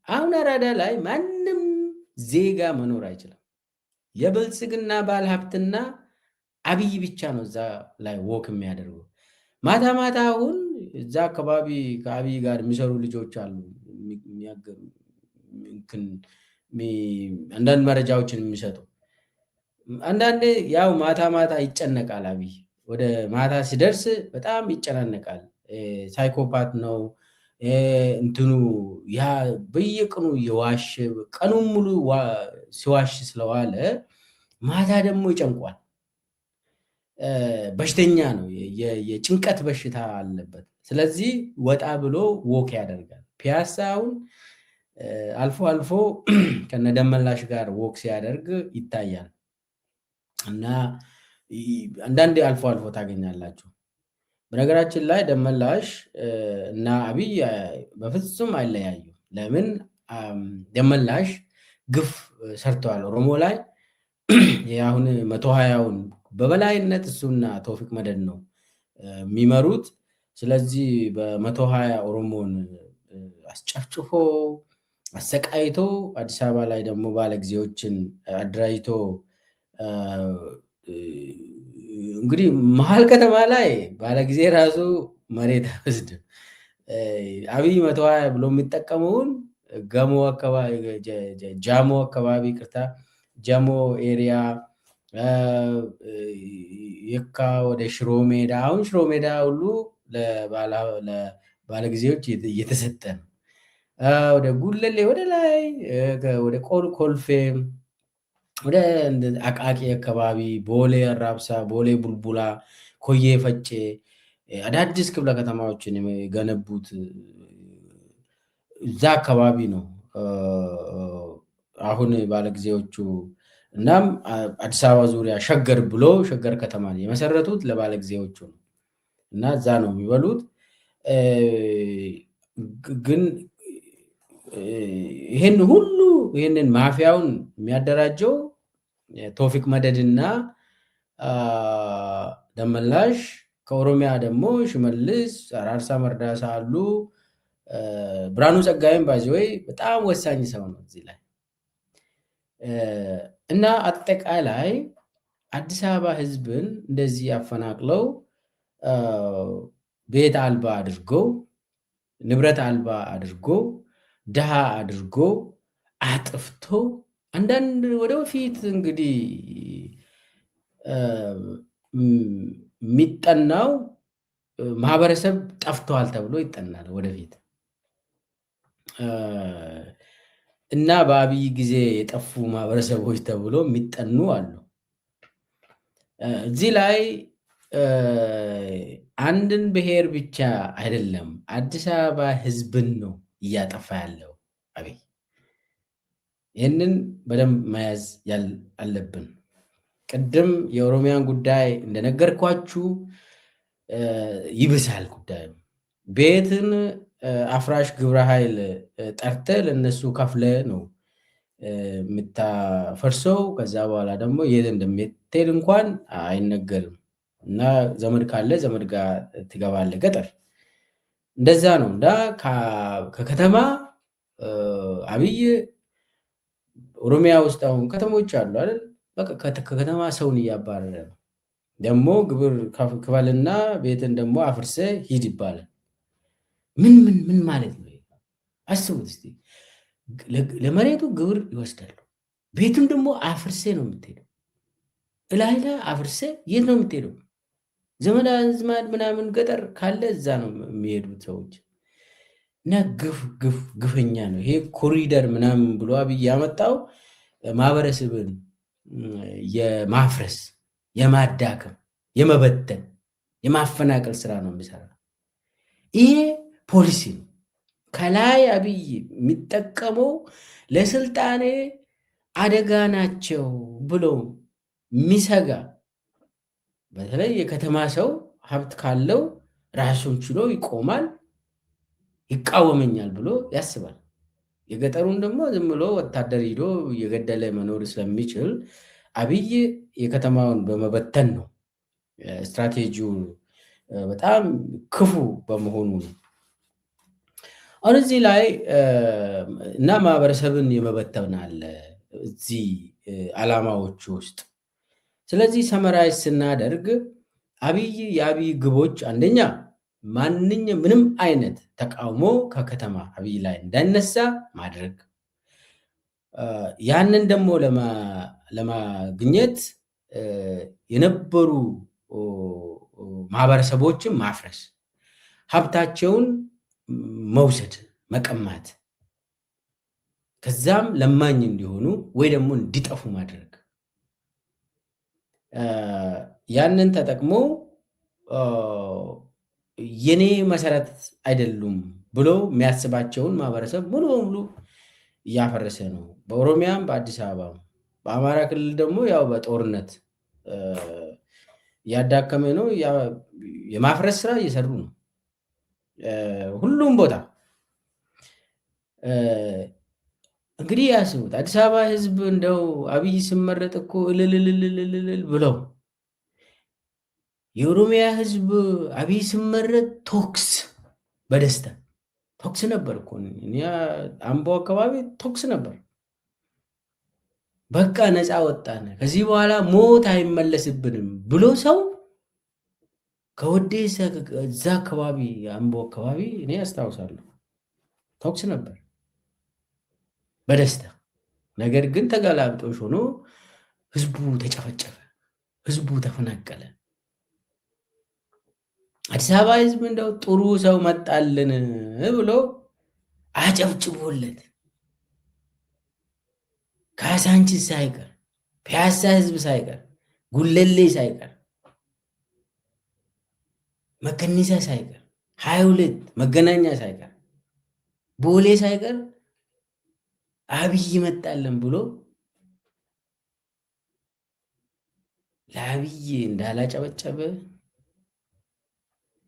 አሁን አራዳ ላይ ማንም ዜጋ መኖር አይችልም። የብልጽግና ባለሀብትና አብይ ብቻ ነው እዛ ላይ ወክ የሚያደርገው። ማታ ማታ አሁን እዛ አካባቢ ከአብይ ጋር የሚሰሩ ልጆች አሉ። አንዳንድ መረጃዎችን የሚሰጡ አንዳንዴ ያው ማታ ማታ ይጨነቃል። አብይ ወደ ማታ ሲደርስ በጣም ይጨናነቃል። ሳይኮፓት ነው እንትኑ። ያ በየቀኑ የዋሽ ቀኑን ሙሉ ሲዋሽ ስለዋለ ማታ ደግሞ ይጨንቋል። በሽተኛ ነው፣ የጭንቀት በሽታ አለበት። ስለዚህ ወጣ ብሎ ወክ ያደርጋል። ፒያሳውን አልፎ አልፎ ከነደመላሽ ጋር ወክ ሲያደርግ ይታያል እና አንዳንዴ አልፎ አልፎ ታገኛላችሁ። በነገራችን ላይ ደመላሽ እና አብይ በፍጹም አይለያዩ። ለምን? ደመላሽ ግፍ ሰርተዋል ኦሮሞ ላይ። አሁን 120ውን በበላይነት እሱና ቶፊቅ መደድ ነው የሚመሩት። ስለዚህ በ120 ኦሮሞን አስጨፍጭፎ አሰቃይቶ አዲስ አበባ ላይ ደግሞ ባለጊዜዎችን አደራጅቶ እንግዲህ መሀል ከተማ ላይ ባለጊዜ ራሱ መሬት አይወስድም። አብይ 120 ብሎ የሚጠቀመውን ገሞ አካባቢ፣ ጃሞ አካባቢ ቅርታ፣ ጃሞ ኤሪያ፣ የካ ወደ ሽሮ ሜዳ፣ አሁን ሽሮ ሜዳ ሁሉ ለባለጊዜዎች እየተሰጠ ነው። ወደ ጉለሌ ወደ ላይ ወደ ኮልፌ ወደ አቃቂ አካባቢ፣ ቦሌ አራብሳ፣ ቦሌ ቡልቡላ፣ ኮዬ ፈጬ አዳዲስ ክፍለ ከተማዎችን የገነቡት እዛ አካባቢ ነው አሁን ባለጊዜዎቹ። እናም አዲስ አበባ ዙሪያ ሸገር ብሎ ሸገር ከተማ የመሰረቱት ለባለጊዜዎቹ ነው እና እዛ ነው የሚበሉት። ግን ይህንን ማፊያውን የሚያደራጀው ቶፊቅ መደድና ደመላሽ፣ ከኦሮሚያ ደግሞ ሽመልስ፣ አራርሳ መርዳሳ አሉ። ብርሃኑ ጸጋይም ባይዘወይ በጣም ወሳኝ ሰው ነው እዚህ ላይ እና አጠቃላይ አዲስ አበባ ህዝብን እንደዚህ ያፈናቅለው ቤት አልባ አድርጎ ንብረት አልባ አድርጎ ድሃ አድርጎ አጥፍቶ አንዳንድ ወደፊት እንግዲህ የሚጠናው ማህበረሰብ ጠፍተዋል ተብሎ ይጠናል ወደፊት እና በአብይ ጊዜ የጠፉ ማህበረሰቦች ተብሎ የሚጠኑ አሉ። እዚህ ላይ አንድን ብሔር ብቻ አይደለም፣ አዲስ አበባ ህዝብን ነው እያጠፋ ያለው አብይ። ይህንን በደንብ መያዝ አለብን። ቅድም የኦሮሚያን ጉዳይ እንደነገርኳችሁ ይብሳል ጉዳዩ። ቤትን አፍራሽ ግብረ ኃይል ጠርተ ለነሱ ከፍለ ነው የምታፈርሰው። ከዛ በኋላ ደግሞ የት እንደምትሄድ እንኳን አይነገርም እና ዘመድ ካለ ዘመድ ጋር ትገባለ ገጠር። እንደዛ ነው እና ከከተማ አብይ ኦሮሚያ ውስጥ አሁን ከተሞች አሉ አይደል? በቃ ከከተማ ሰውን እያባረረ ነው። ደግሞ ግብር ክፈልና ቤትን ደግሞ አፍርሰ ሂድ ይባላል። ምን ማለት ነው? አስቡት እስቲ። ለመሬቱ ግብር ይወስዳሉ፣ ቤቱን ደግሞ አፍርሴ ነው የምትሄደው። እላይ ላይ አፍርሴ የት ነው የምትሄደው? ዘመድ አዝማድ ምናምን ገጠር ካለ እዛ ነው የሚሄዱት ሰዎች። እና ግፈኛ ነው ይሄ። ኮሪደር ምናምን ብሎ አብይ ያመጣው ማህበረሰብን የማፍረስ የማዳከም የመበተን የማፈናቀል ስራ ነው የሚሰራ። ይሄ ፖሊሲ ነው። ከላይ አብይ የሚጠቀመው ለስልጣኔ አደጋ ናቸው ብሎ የሚሰጋ በተለይ የከተማ ሰው ሀብት ካለው ራሱን ችሎ ይቆማል፣ ይቃወመኛል ብሎ ያስባል። የገጠሩን ደግሞ ዝም ብሎ ወታደር ሂዶ እየገደለ መኖር ስለሚችል አብይ የከተማውን በመበተን ነው ስትራቴጂው በጣም ክፉ በመሆኑ ነው። አሁን እዚህ ላይ እና ማህበረሰብን የመበተን አለ እዚህ ዓላማዎቹ ውስጥ። ስለዚህ ሰመራይዝ ስናደርግ የአብይ ግቦች አንደኛ ምንም አይነት ተቃውሞ ከከተማ አብይ ላይ እንዳይነሳ ማድረግ፣ ያንን ደግሞ ለማግኘት የነበሩ ማህበረሰቦችን ማፍረስ፣ ሀብታቸውን መውሰድ፣ መቀማት፣ ከዛም ለማኝ እንዲሆኑ ወይ ደግሞ እንዲጠፉ ማድረግ። ያንን ተጠቅሞ የኔ መሰረት አይደሉም ብሎ የሚያስባቸውን ማህበረሰብ ሙሉ በሙሉ እያፈረሰ ነው። በኦሮሚያም በአዲስ አበባም በአማራ ክልል ደግሞ ያው በጦርነት እያዳከመ ነው። የማፍረስ ስራ እየሰሩ ነው ሁሉም ቦታ። እንግዲህ ያስቡት አዲስ አበባ ህዝብ እንደው አብይ ሲመረጥ እኮ እልልልልልል ብለው፣ የኦሮሚያ ህዝብ አብይ ሲመረጥ ቶክስ በደስታ ቶክስ ነበር እኮ። አምቦ አካባቢ ቶክስ ነበር። በቃ ነፃ ወጣን፣ ከዚህ በኋላ ሞት አይመለስብንም ብሎ ሰው ከወዴሳ እዛ አካባቢ አምቦ አካባቢ እኔ አስታውሳለሁ ቶክስ ነበር በደስታ። ነገር ግን ተገላብጦሽ ሆኖ ህዝቡ ተጨፈጨፈ፣ ህዝቡ ተፈናቀለ። አዲስ አበባ ህዝብ እንደው ጥሩ ሰው መጣልን ብሎ አጨብጭቦለት ካሳንቺስ ሳይቀር ፒያሳ ህዝብ ሳይቀር ጉለሌ ሳይቀር መከኒሳ ሳይቀር 22 መገናኛ ሳይቀር ቦሌ ሳይቀር አብይ መጣልን ብሎ ለአብይ እንዳላጨበጨበ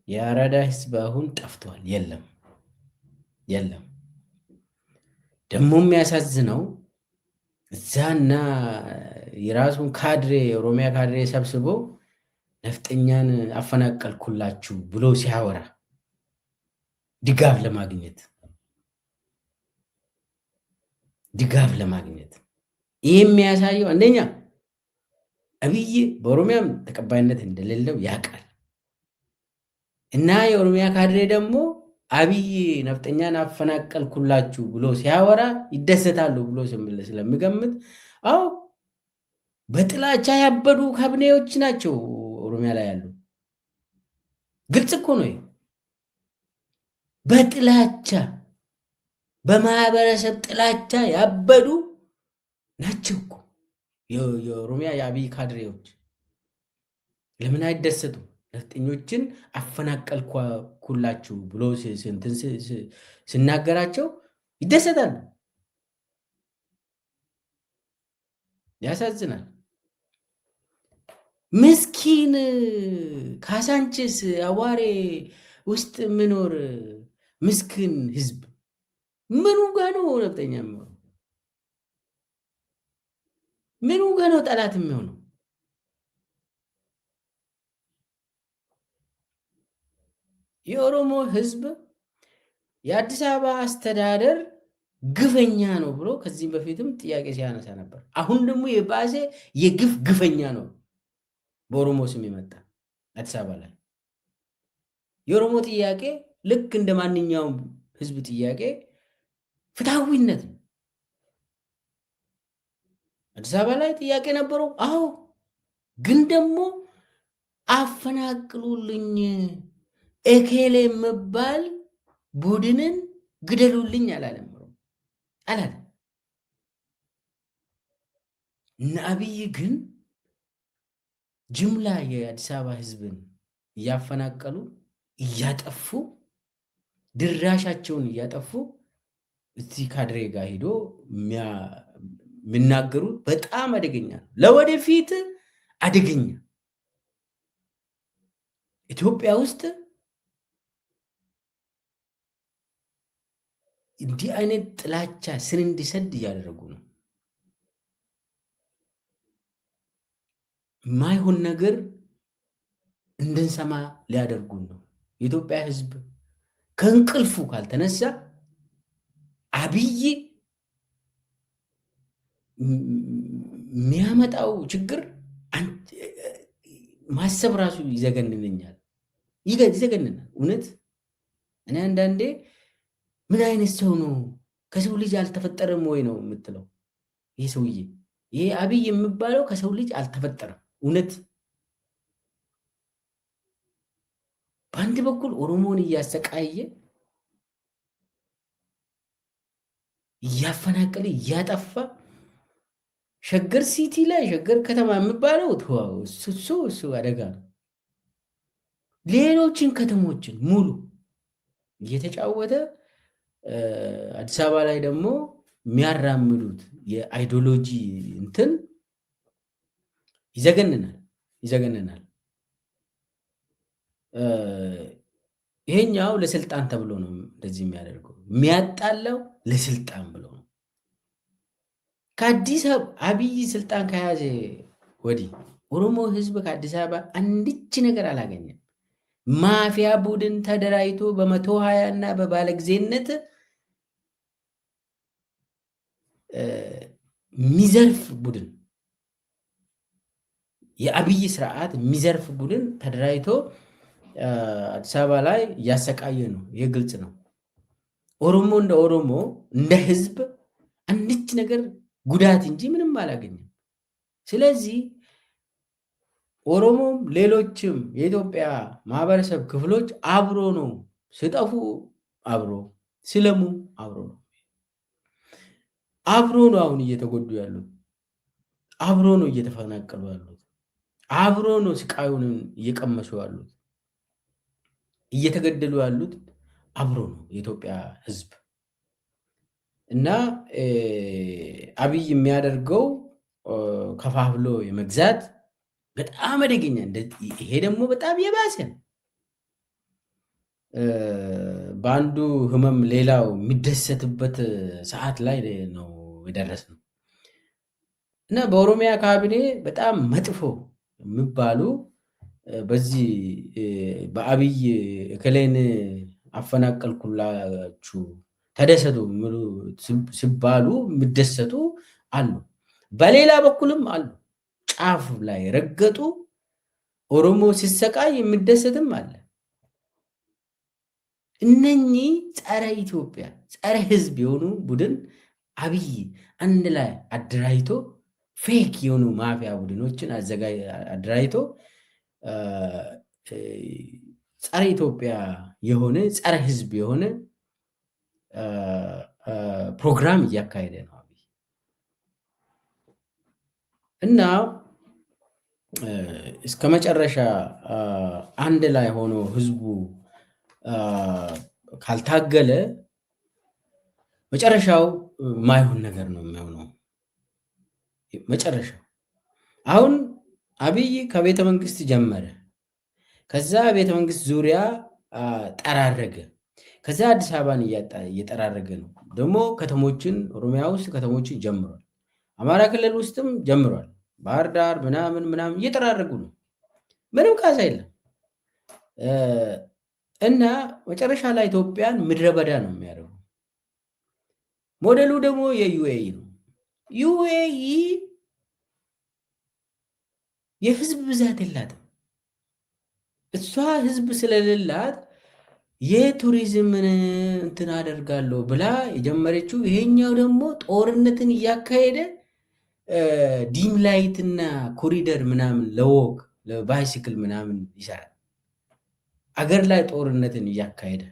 የአራዳ ህዝብ አሁን ጠፍቷል። የለም። ደግሞ የሚያሳዝነው እዛና የራሱን ካድሬ የኦሮሚያ ካድሬ ሰብስቦ ነፍጠኛን አፈናቀልኩላችሁ ብሎ ሲያወራ ድጋፍ ለማግኘት ይህ የሚያሳየው አንደኛ አብይ በኦሮሚያም ተቀባይነት እንደሌለው ያውቃል እና የኦሮሚያ ካድሬ ደግሞ አብይ ነፍጠኛን አፈናቀልኩላችሁ ብሎ ሲያወራ ይደሰታሉ ብሎ ስለሚገምት፣ አዎ በጥላቻ ያበዱ ካቢኔዎች ናቸው ኦሮሚያ ላይ ያሉ። ግልጽ እኮ ነው። በጥላቻ በማህበረሰብ ጥላቻ ያበዱ ናቸው እኮ የኦሮሚያ የአብይ ካድሬዎች። ለምን አይደሰቱ? ነፍጠኞችን አፈናቀልኩላችሁ ብሎ ሲናገራቸው ይደሰታሉ። ያሳዝናል። ምስኪን ካሳንችስ አዋሬ ውስጥ ምኖር ምስኪን ህዝብ ምኑ ጋ ነው ነፍጠኛ የሚሆነው? ምኑ ጋ ነው ጠላት የሚሆነው? የኦሮሞ ህዝብ የአዲስ አበባ አስተዳደር ግፈኛ ነው ብሎ ከዚህም በፊትም ጥያቄ ሲያነሳ ነበር። አሁን ደግሞ የባሰ የግፍ ግፈኛ ነው በኦሮሞ ስም የመጣ አዲስ አበባ ላይ። የኦሮሞ ጥያቄ ልክ እንደ ማንኛውም ህዝብ ጥያቄ ፍትሐዊነት ነው። አዲስ አበባ ላይ ጥያቄ ነበረው። አዎ፣ ግን ደግሞ አፈናቅሉልኝ ኤኬሌ የምባል ቡድንን ግደሉልኝ አላለም አላለም። እነ አብይ ግን ጅምላ የአዲስ አበባ ህዝብን እያፈናቀሉ እያጠፉ ድራሻቸውን እያጠፉ እዚህ ካድሬ ጋር ሄዶ የሚናገሩት በጣም አደገኛ ነው። ለወደፊት አደገኛ ኢትዮጵያ ውስጥ እንዲህ አይነት ጥላቻ ስር እንዲሰድ እያደረጉ ነው። የማይሆን ነገር እንድንሰማ ሊያደርጉን ነው። የኢትዮጵያ ህዝብ ከእንቅልፉ ካልተነሳ አብይ የሚያመጣው ችግር ማሰብ ራሱ ይዘገንነኛል፣ ይዘገንናል። እውነት እኔ አንዳንዴ ምን አይነት ሰው ነው? ከሰው ልጅ አልተፈጠረም ወይ ነው የምትለው? ይህ ሰውዬ ይሄ አብይ የሚባለው ከሰው ልጅ አልተፈጠረም። እውነት በአንድ በኩል ኦሮሞን እያሰቃየ እያፈናቀለ እያጠፋ ሸገር ሲቲ ላይ ሸገር ከተማ የሚባለው እሱ አደጋ ነው። ሌሎችን ከተሞችን ሙሉ እየተጫወተ አዲስ አበባ ላይ ደግሞ የሚያራምዱት የአይዲዮሎጂ እንትን ይዘገንናል። ይሄኛው ለስልጣን ተብሎ ነው እንደዚህ የሚያደርገው። የሚያጣላው ለስልጣን ብሎ ነው። ከአዲስ አብይ ስልጣን ከያዘ ወዲህ ኦሮሞ ህዝብ ከአዲስ አበባ አንድች ነገር አላገኘም። ማፊያ ቡድን ተደራጅቶ በ120 እና በባለጊዜነት የሚዘርፍ ቡድን የአብይ ስርዓት የሚዘርፍ ቡድን ተደራጅቶ አዲስ አበባ ላይ እያሰቃየ ነው። ይህ ግልጽ ነው። ኦሮሞ እንደ ኦሮሞ እንደ ህዝብ አንድች ነገር ጉዳት እንጂ ምንም አላገኘም። ስለዚህ ኦሮሞም ሌሎችም የኢትዮጵያ ማህበረሰብ ክፍሎች አብሮ ነው ሲጠፉ፣ አብሮ ሲለሙ፣ አብሮ ነው አሁን እየተጎዱ ያሉት፣ አብሮ ነው እየተፈናቀሉ ያሉት፣ አብሮ ነው ስቃዩን እየቀመሱ ያሉት፣ እየተገደሉ ያሉት አብሮ ነው የኢትዮጵያ ህዝብ። እና አብይ የሚያደርገው ከፋፍሎ የመግዛት በጣም አደገኛ፣ ይሄ ደግሞ በጣም የባሰ ነው። በአንዱ ህመም ሌላው የሚደሰትበት ሰዓት ላይ ነው የደረስነው። እና በኦሮሚያ ካቢኔ በጣም መጥፎ የሚባሉ በዚህ በአብይ እከሌን አፈናቀልኩላችሁ ተደሰቱ ሲባሉ የሚደሰቱ አሉ። በሌላ በኩልም አሉ ጫፍ ላይ ረገጡ ኦሮሞ ሲሰቃይ የሚደሰትም አለ። እነኚህ ጸረ ኢትዮጵያ ጸረ ህዝብ የሆኑ ቡድን አብይ አንድ ላይ አደራጅቶ ፌክ የሆኑ ማፊያ ቡድኖችን አደራጅቶ ጸረ ኢትዮጵያ የሆነ ጸረ ህዝብ የሆነ ፕሮግራም እያካሄደ ነው አብይ። እና እስከ መጨረሻ አንድ ላይ ሆኖ ህዝቡ ካልታገለ መጨረሻው ማይሆን ነገር ነው የሚሆነው። መጨረሻው አሁን አብይ ከቤተ መንግስት ጀመረ። ከዛ ቤተ መንግስት ዙሪያ ጠራረገ። ከዛ አዲስ አበባን እየጠራረገ ነው። ደግሞ ከተሞችን ኦሮሚያ ውስጥ ከተሞችን ጀምሯል። አማራ ክልል ውስጥም ጀምሯል። ባህር ዳር ምናምን እየጠራረጉ ነው። ምንም ካሳ የለም። እና መጨረሻ ላይ ኢትዮጵያን ምድረ በዳ ነው የሚያደርጉ። ሞዴሉ ደግሞ የዩኤኢ ነው። ዩኤኢ የህዝብ ብዛት የላትም። እሷ ህዝብ ስለሌላት የቱሪዝምን እንትን አደርጋለሁ ብላ የጀመረችው፣ ይሄኛው ደግሞ ጦርነትን እያካሄደ ዲም ላይትና ኮሪደር ምናምን ለወክ ለባይሲክል ምናምን ይሰራል። አገር ላይ ጦርነትን እያካሄደ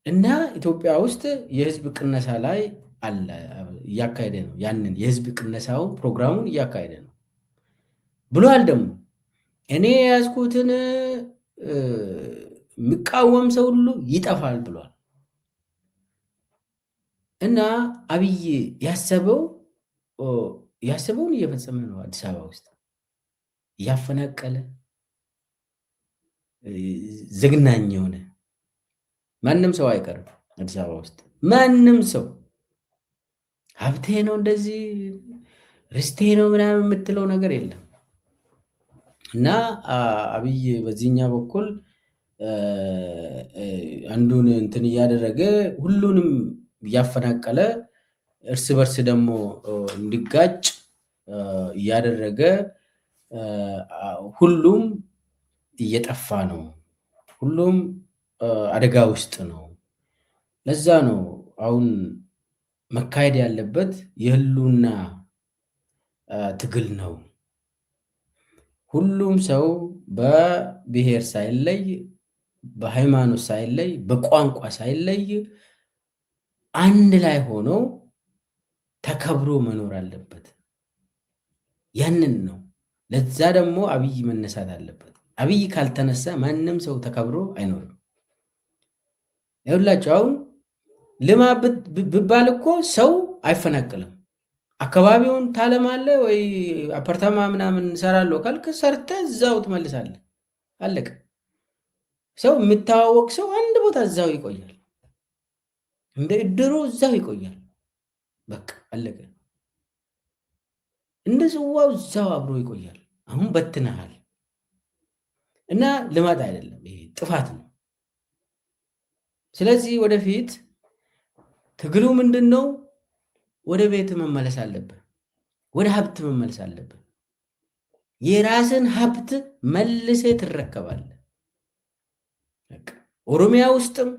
እና ኢትዮጵያ ውስጥ የህዝብ ቅነሳ ላይ አለ እያካሄደ ነው። ያንን የህዝብ ቅነሳው ፕሮግራሙን እያካሄደ ነው ብሏል። ደግሞ እኔ የያዝኩትን የሚቃወም ሰው ሁሉ ይጠፋል ብሏል። እና አብይ ያሰበውን እየፈጸመ ነው። አዲስ አበባ ውስጥ እያፈናቀለ ዘግናኝ የሆነ ማንም ሰው አይቀርም። አዲስ አበባ ውስጥ ማንም ሰው ሀብቴ ነው እንደዚህ ርስቴ ነው ምናምን የምትለው ነገር የለም። እና አብይ በዚህኛ በኩል አንዱን እንትን እያደረገ ሁሉንም እያፈናቀለ እርስ በርስ ደግሞ እንዲጋጭ እያደረገ ሁሉም እየጠፋ ነው። ሁሉም አደጋ ውስጥ ነው። ለዛ ነው አሁን መካሄድ ያለበት የህልውና ትግል ነው። ሁሉም ሰው በብሔር ሳይለይ፣ በሃይማኖት ሳይለይ፣ በቋንቋ ሳይለይ አንድ ላይ ሆኖ ተከብሮ መኖር አለበት። ያንን ነው። ለዛ ደግሞ አብይ መነሳት አለበት። አብይ ካልተነሳ ማንም ሰው ተከብሮ አይኖርም። ይኸውላችሁ አሁን ልማት ብባል እኮ ሰው አይፈናቅልም። አካባቢውን ታለማለህ ወይ አፓርታማ ምናምን እሰራለሁ ካልክ ሰርተህ እዛው ትመልሳለህ። አለቀ። ሰው የሚተዋወቅ ሰው አንድ ቦታ እዛው ይቆያል። እንደ እድሩ እዛው ይቆያል። በቃ አለቀ። እንደ ጽዋው እዛው አብሮ ይቆያል። አሁን በትነሃል እና ልማት አይደለም፣ ይሄ ጥፋት ነው። ስለዚህ ወደፊት ትግሉ ምንድን ነው? ወደ ቤት መመለስ አለብህ። ወደ ሀብት መመለስ አለብህ። የራስን ሀብት መልሴ ትረከባለህ። ኦሮሚያ ውስጥም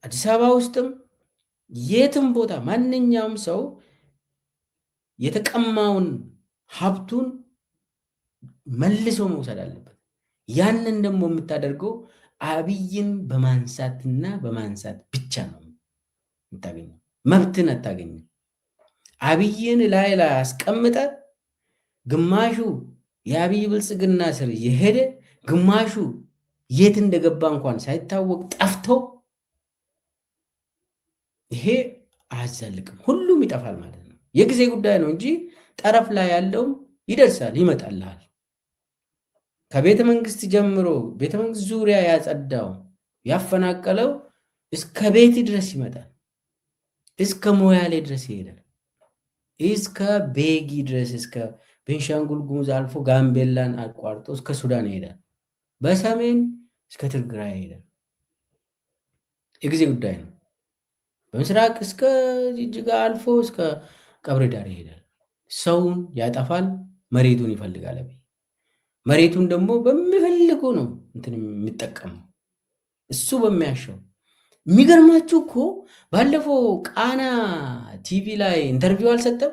አዲስ አበባ ውስጥም የትም ቦታ ማንኛውም ሰው የተቀማውን ሀብቱን መልሶ መውሰድ አለበት። ያንን ደግሞ የምታደርገው አብይን በማንሳትና በማንሳት ብቻ ነው የምታገኘው። መብትን አታገኝም። አብይን ላይ አስቀምጠ ግማሹ የአብይ ብልጽግና ስር የሄደ ግማሹ የት እንደገባ እንኳን ሳይታወቅ ጠፍተው ይሄ አያዛልቅም። ሁሉም ይጠፋል ማለት ነው። የጊዜ ጉዳይ ነው እንጂ ጠረፍ ላይ ያለውም ይደርሳል፣ ይመጣልሃል። ከቤተ መንግስት ጀምሮ ቤተ መንግስት ዙሪያ ያጸዳው ያፈናቀለው እስከ ቤት ድረስ ይመጣል። እስከ ሞያሌ ድረስ ይሄዳል። እስከ ቤጊ ድረስ እስከ ቤንሻንጉል ጉሙዝ አልፎ ጋምቤላን አቋርጦ እስከ ሱዳን ይሄዳል። በሰሜን እስከ ትግራይ ይሄዳል። የጊዜ ጉዳይ ነው። በምስራቅ እስከ ጅጅጋ አልፎ እስከ ቀብሪ ዳር ይሄዳል። ሰውን ያጠፋል፣ መሬቱን ይፈልጋል። መሬቱን ደግሞ በሚፈልጉ ነው እንትን የሚጠቀመው እሱ በሚያሻው። የሚገርማችሁ እኮ ባለፈው ቃና ቲቪ ላይ ኢንተርቪው አልሰጠም።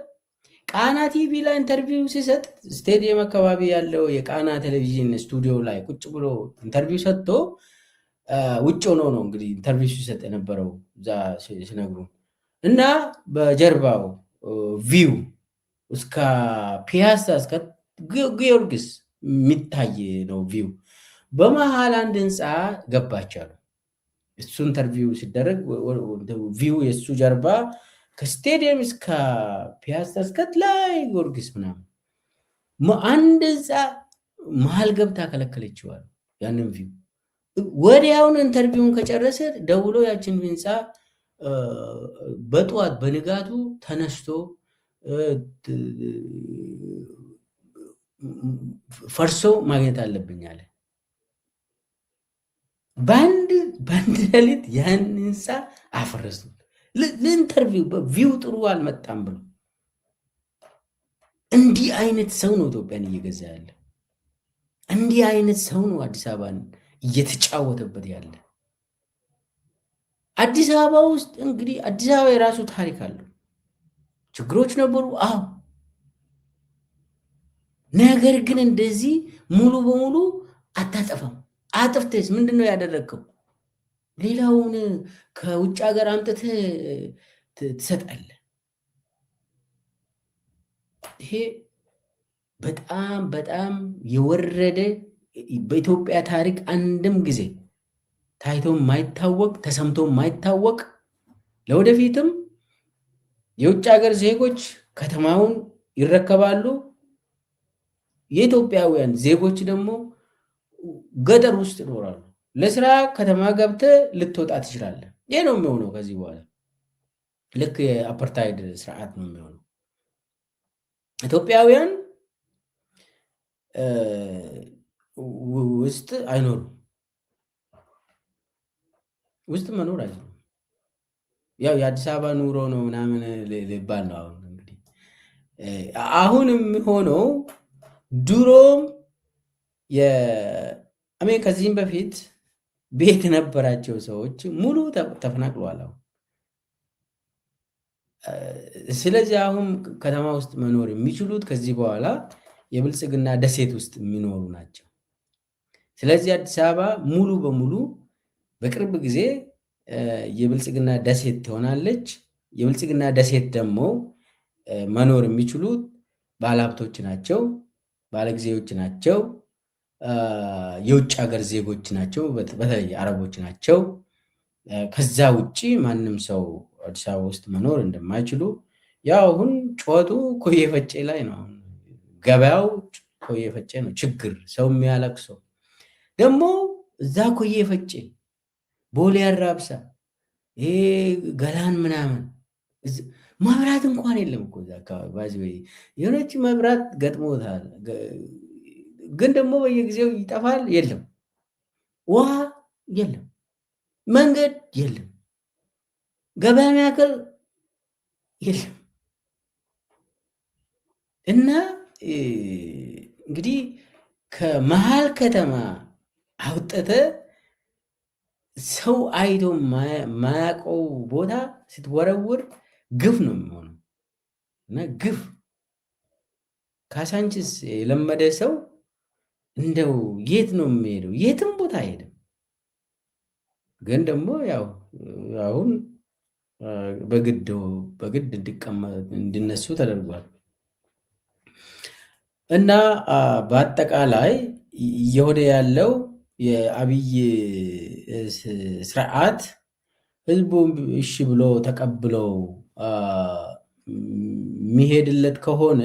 ቃና ቲቪ ላይ ኢንተርቪው ሲሰጥ ስቴዲየም አካባቢ ያለው የቃና ቴሌቪዥን ስቱዲዮ ላይ ቁጭ ብሎ ኢንተርቪው ሰጥቶ ውጭ ሆኖ ነው እንግዲህ ኢንተርቪው ሲሰጥ የነበረው እዛ ሲነግሩ እና በጀርባው ቪው እስከ ፒያሳ እስከ ጊዮርጊስ የሚታይ ነው ቪው። በመሃል አንድ ህንፃ ገባቻሉ። እሱ ኢንተርቪው ሲደረግ ቪው የእሱ ጀርባ ከስቴዲየም እስከ ፒያሳ እስከ ላይ ጊዮርጊስ ምናምን አንድ ህንፃ መሃል ገብታ ከለከለችዋል ያንን ቪው። ወዲያውን ኢንተርቪውን ከጨረሰ ደውሎ ያችን ህንፃ በጠዋት በንጋቱ ተነስቶ ፈርሶ ማግኘት አለብኝ አለ። በአንድ ሌሊት ያን ህንፃ አፈረሱ። ለኢንተርቪው በቪው ጥሩ አልመጣም ብሎ። እንዲህ አይነት ሰው ነው ኢትዮጵያን እየገዛ ያለ። እንዲህ አይነት ሰው ነው አዲስ አበባን እየተጫወተበት ያለ። አዲስ አበባ ውስጥ እንግዲህ አዲስ አበባ የራሱ ታሪክ አለው። ችግሮች ነበሩ፣ አዎ። ነገር ግን እንደዚህ ሙሉ በሙሉ አታጠፋም። አጥፍተስ ምንድን ነው ያደረግከው? ሌላውን ከውጭ ሀገር አምጥተህ ትሰጣለህ። ይሄ በጣም በጣም የወረደ በኢትዮጵያ ታሪክ አንድም ጊዜ ታይቶ የማይታወቅ ተሰምቶ የማይታወቅ ለወደፊትም የውጭ ሀገር ዜጎች ከተማውን ይረከባሉ። የኢትዮጵያውያን ዜጎች ደግሞ ገጠር ውስጥ ይኖራሉ። ለስራ ከተማ ገብተህ ልትወጣ ትችላለህ። ይህ ነው የሚሆነው ከዚህ በኋላ። ልክ የአፓርታይድ ስርዓት ነው የሚሆነው። ኢትዮጵያውያን ውስጥ አይኖሩም። ውስጥ መኖር አይችሉም። ያው የአዲስ አበባ ኑሮ ነው ምናምን ሊባል ነው። አሁን እንግዲህ አሁንም ሆነው ድሮም አሜን ከዚህም በፊት ቤት የነበራቸው ሰዎች ሙሉ ተፈናቅለዋል። አሁን ስለዚህ አሁን ከተማ ውስጥ መኖር የሚችሉት ከዚህ በኋላ የብልጽግና ደሴት ውስጥ የሚኖሩ ናቸው። ስለዚህ አዲስ አበባ ሙሉ በሙሉ በቅርብ ጊዜ የብልጽግና ደሴት ትሆናለች። የብልጽግና ደሴት ደግሞ መኖር የሚችሉት ባለሀብቶች ናቸው፣ ባለጊዜዎች ናቸው፣ የውጭ ሀገር ዜጎች ናቸው፣ በተለይ አረቦች ናቸው። ከዛ ውጭ ማንም ሰው አዲስ አበባ ውስጥ መኖር እንደማይችሉ ያው አሁን ጩኸቱ ኮዬ ፈጬ ላይ ነው። ገበያው ኮዬ ፈጬ ነው። ችግር ሰው የሚያለቅሰው ደግሞ እዛ ኮዬ ፈጬ፣ ቦሌ አራብሳ፣ ይሄ ገላን ምናምን መብራት እንኳን የለም እኮ እዛ አካባቢ የሆነች መብራት ገጥሞታል፣ ግን ደግሞ በየጊዜው ይጠፋል። የለም ውሃ የለም፣ መንገድ የለም፣ ገበያ ሚያክል የለም። እና እንግዲህ ከመሀል ከተማ አውጥተ ሰው አይቶ ማያውቀው ቦታ ስትወረውር ግፍ ነው የሚሆነው። እና ግፍ ካሳንችስ የለመደ ሰው እንደው የት ነው የሚሄደው? የትም ቦታ አይሄድም። ግን ደግሞ ያው አሁን በግድ እንዲነሱ ተደርጓል። እና በአጠቃላይ እየሆነ ያለው የአብይ ስርዓት ህዝቡ እሺ ብሎ ተቀብለው የሚሄድለት ከሆነ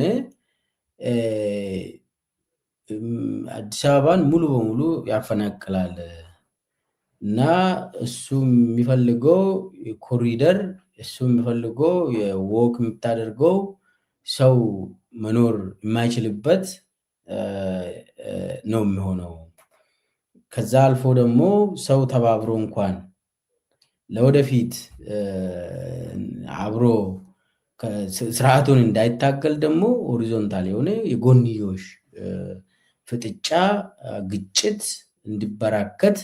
አዲስ አበባን ሙሉ በሙሉ ያፈናቅላል። እና እሱ የሚፈልገው ኮሪደር፣ እሱ የሚፈልገው የወክ የምታደርገው ሰው መኖር የማይችልበት ነው የሚሆነው። ከዛ አልፎ ደግሞ ሰው ተባብሮ እንኳን ለወደፊት አብሮ ስርዓቱን እንዳይታገል ደግሞ ሆሪዞንታል የሆነ የጎንዮሽ ፍጥጫ፣ ግጭት እንዲበራከት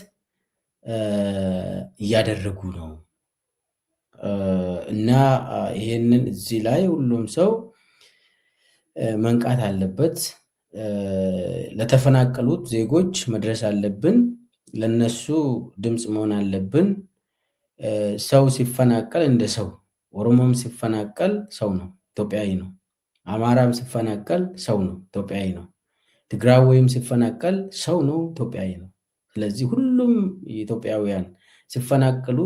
እያደረጉ ነው። እና ይሄንን እዚህ ላይ ሁሉም ሰው መንቃት አለበት። ለተፈናቀሉት ዜጎች መድረስ አለብን። ለነሱ ድምፅ መሆን አለብን። ሰው ሲፈናቀል እንደ ሰው፣ ኦሮሞም ሲፈናቀል ሰው ነው፣ ኢትዮጵያዊ ነው። አማራም ሲፈናቀል ሰው ነው፣ ኢትዮጵያዊ ነው። ትግራዊም ሲፈናቀል ሰው ነው፣ ኢትዮጵያዊ ነው። ስለዚህ ሁሉም ኢትዮጵያውያን ሲፈናቀሉ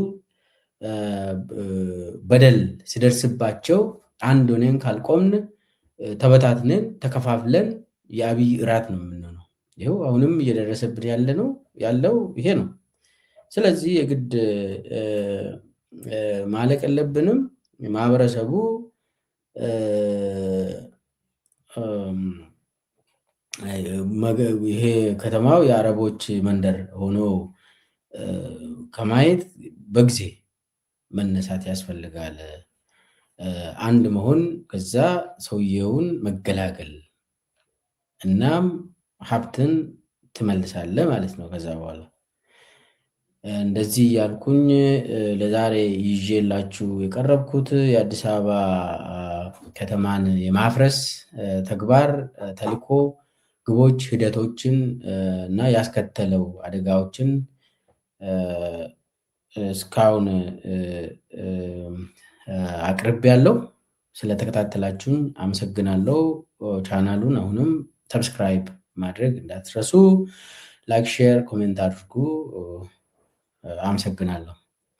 በደል ሲደርስባቸው አንድ ሆነን ካልቆምን ተበታትነን ተከፋፍለን የአብይ እራት ነው የምንሆነው። ይኸው አሁንም እየደረሰብን ያለው ይሄ ነው። ስለዚህ የግድ ማለቅ የለብንም። ማህበረሰቡ ይሄ ከተማው የአረቦች መንደር ሆኖ ከማየት በጊዜ መነሳት ያስፈልጋል። አንድ መሆን፣ ከዛ ሰውየውን መገላገል፣ እናም ሀብትን ትመልሳለ ማለት ነው። ከዛ በኋላ እንደዚህ ያልኩኝ ለዛሬ ይዤላችሁ የቀረብኩት የአዲስ አበባ ከተማን የማፍረስ ተግባር ተልዕኮ ግቦች፣ ሂደቶችን እና ያስከተለው አደጋዎችን እስካሁን አቅርቤያለሁ። ስለተከታተላችሁኝ አመሰግናለሁ። ቻናሉን አሁንም ሰብስክራይብ ማድረግ እንዳትረሱ። ላይክ፣ ሼር፣ ኮሜንት አድርጉ። አመሰግናለሁ።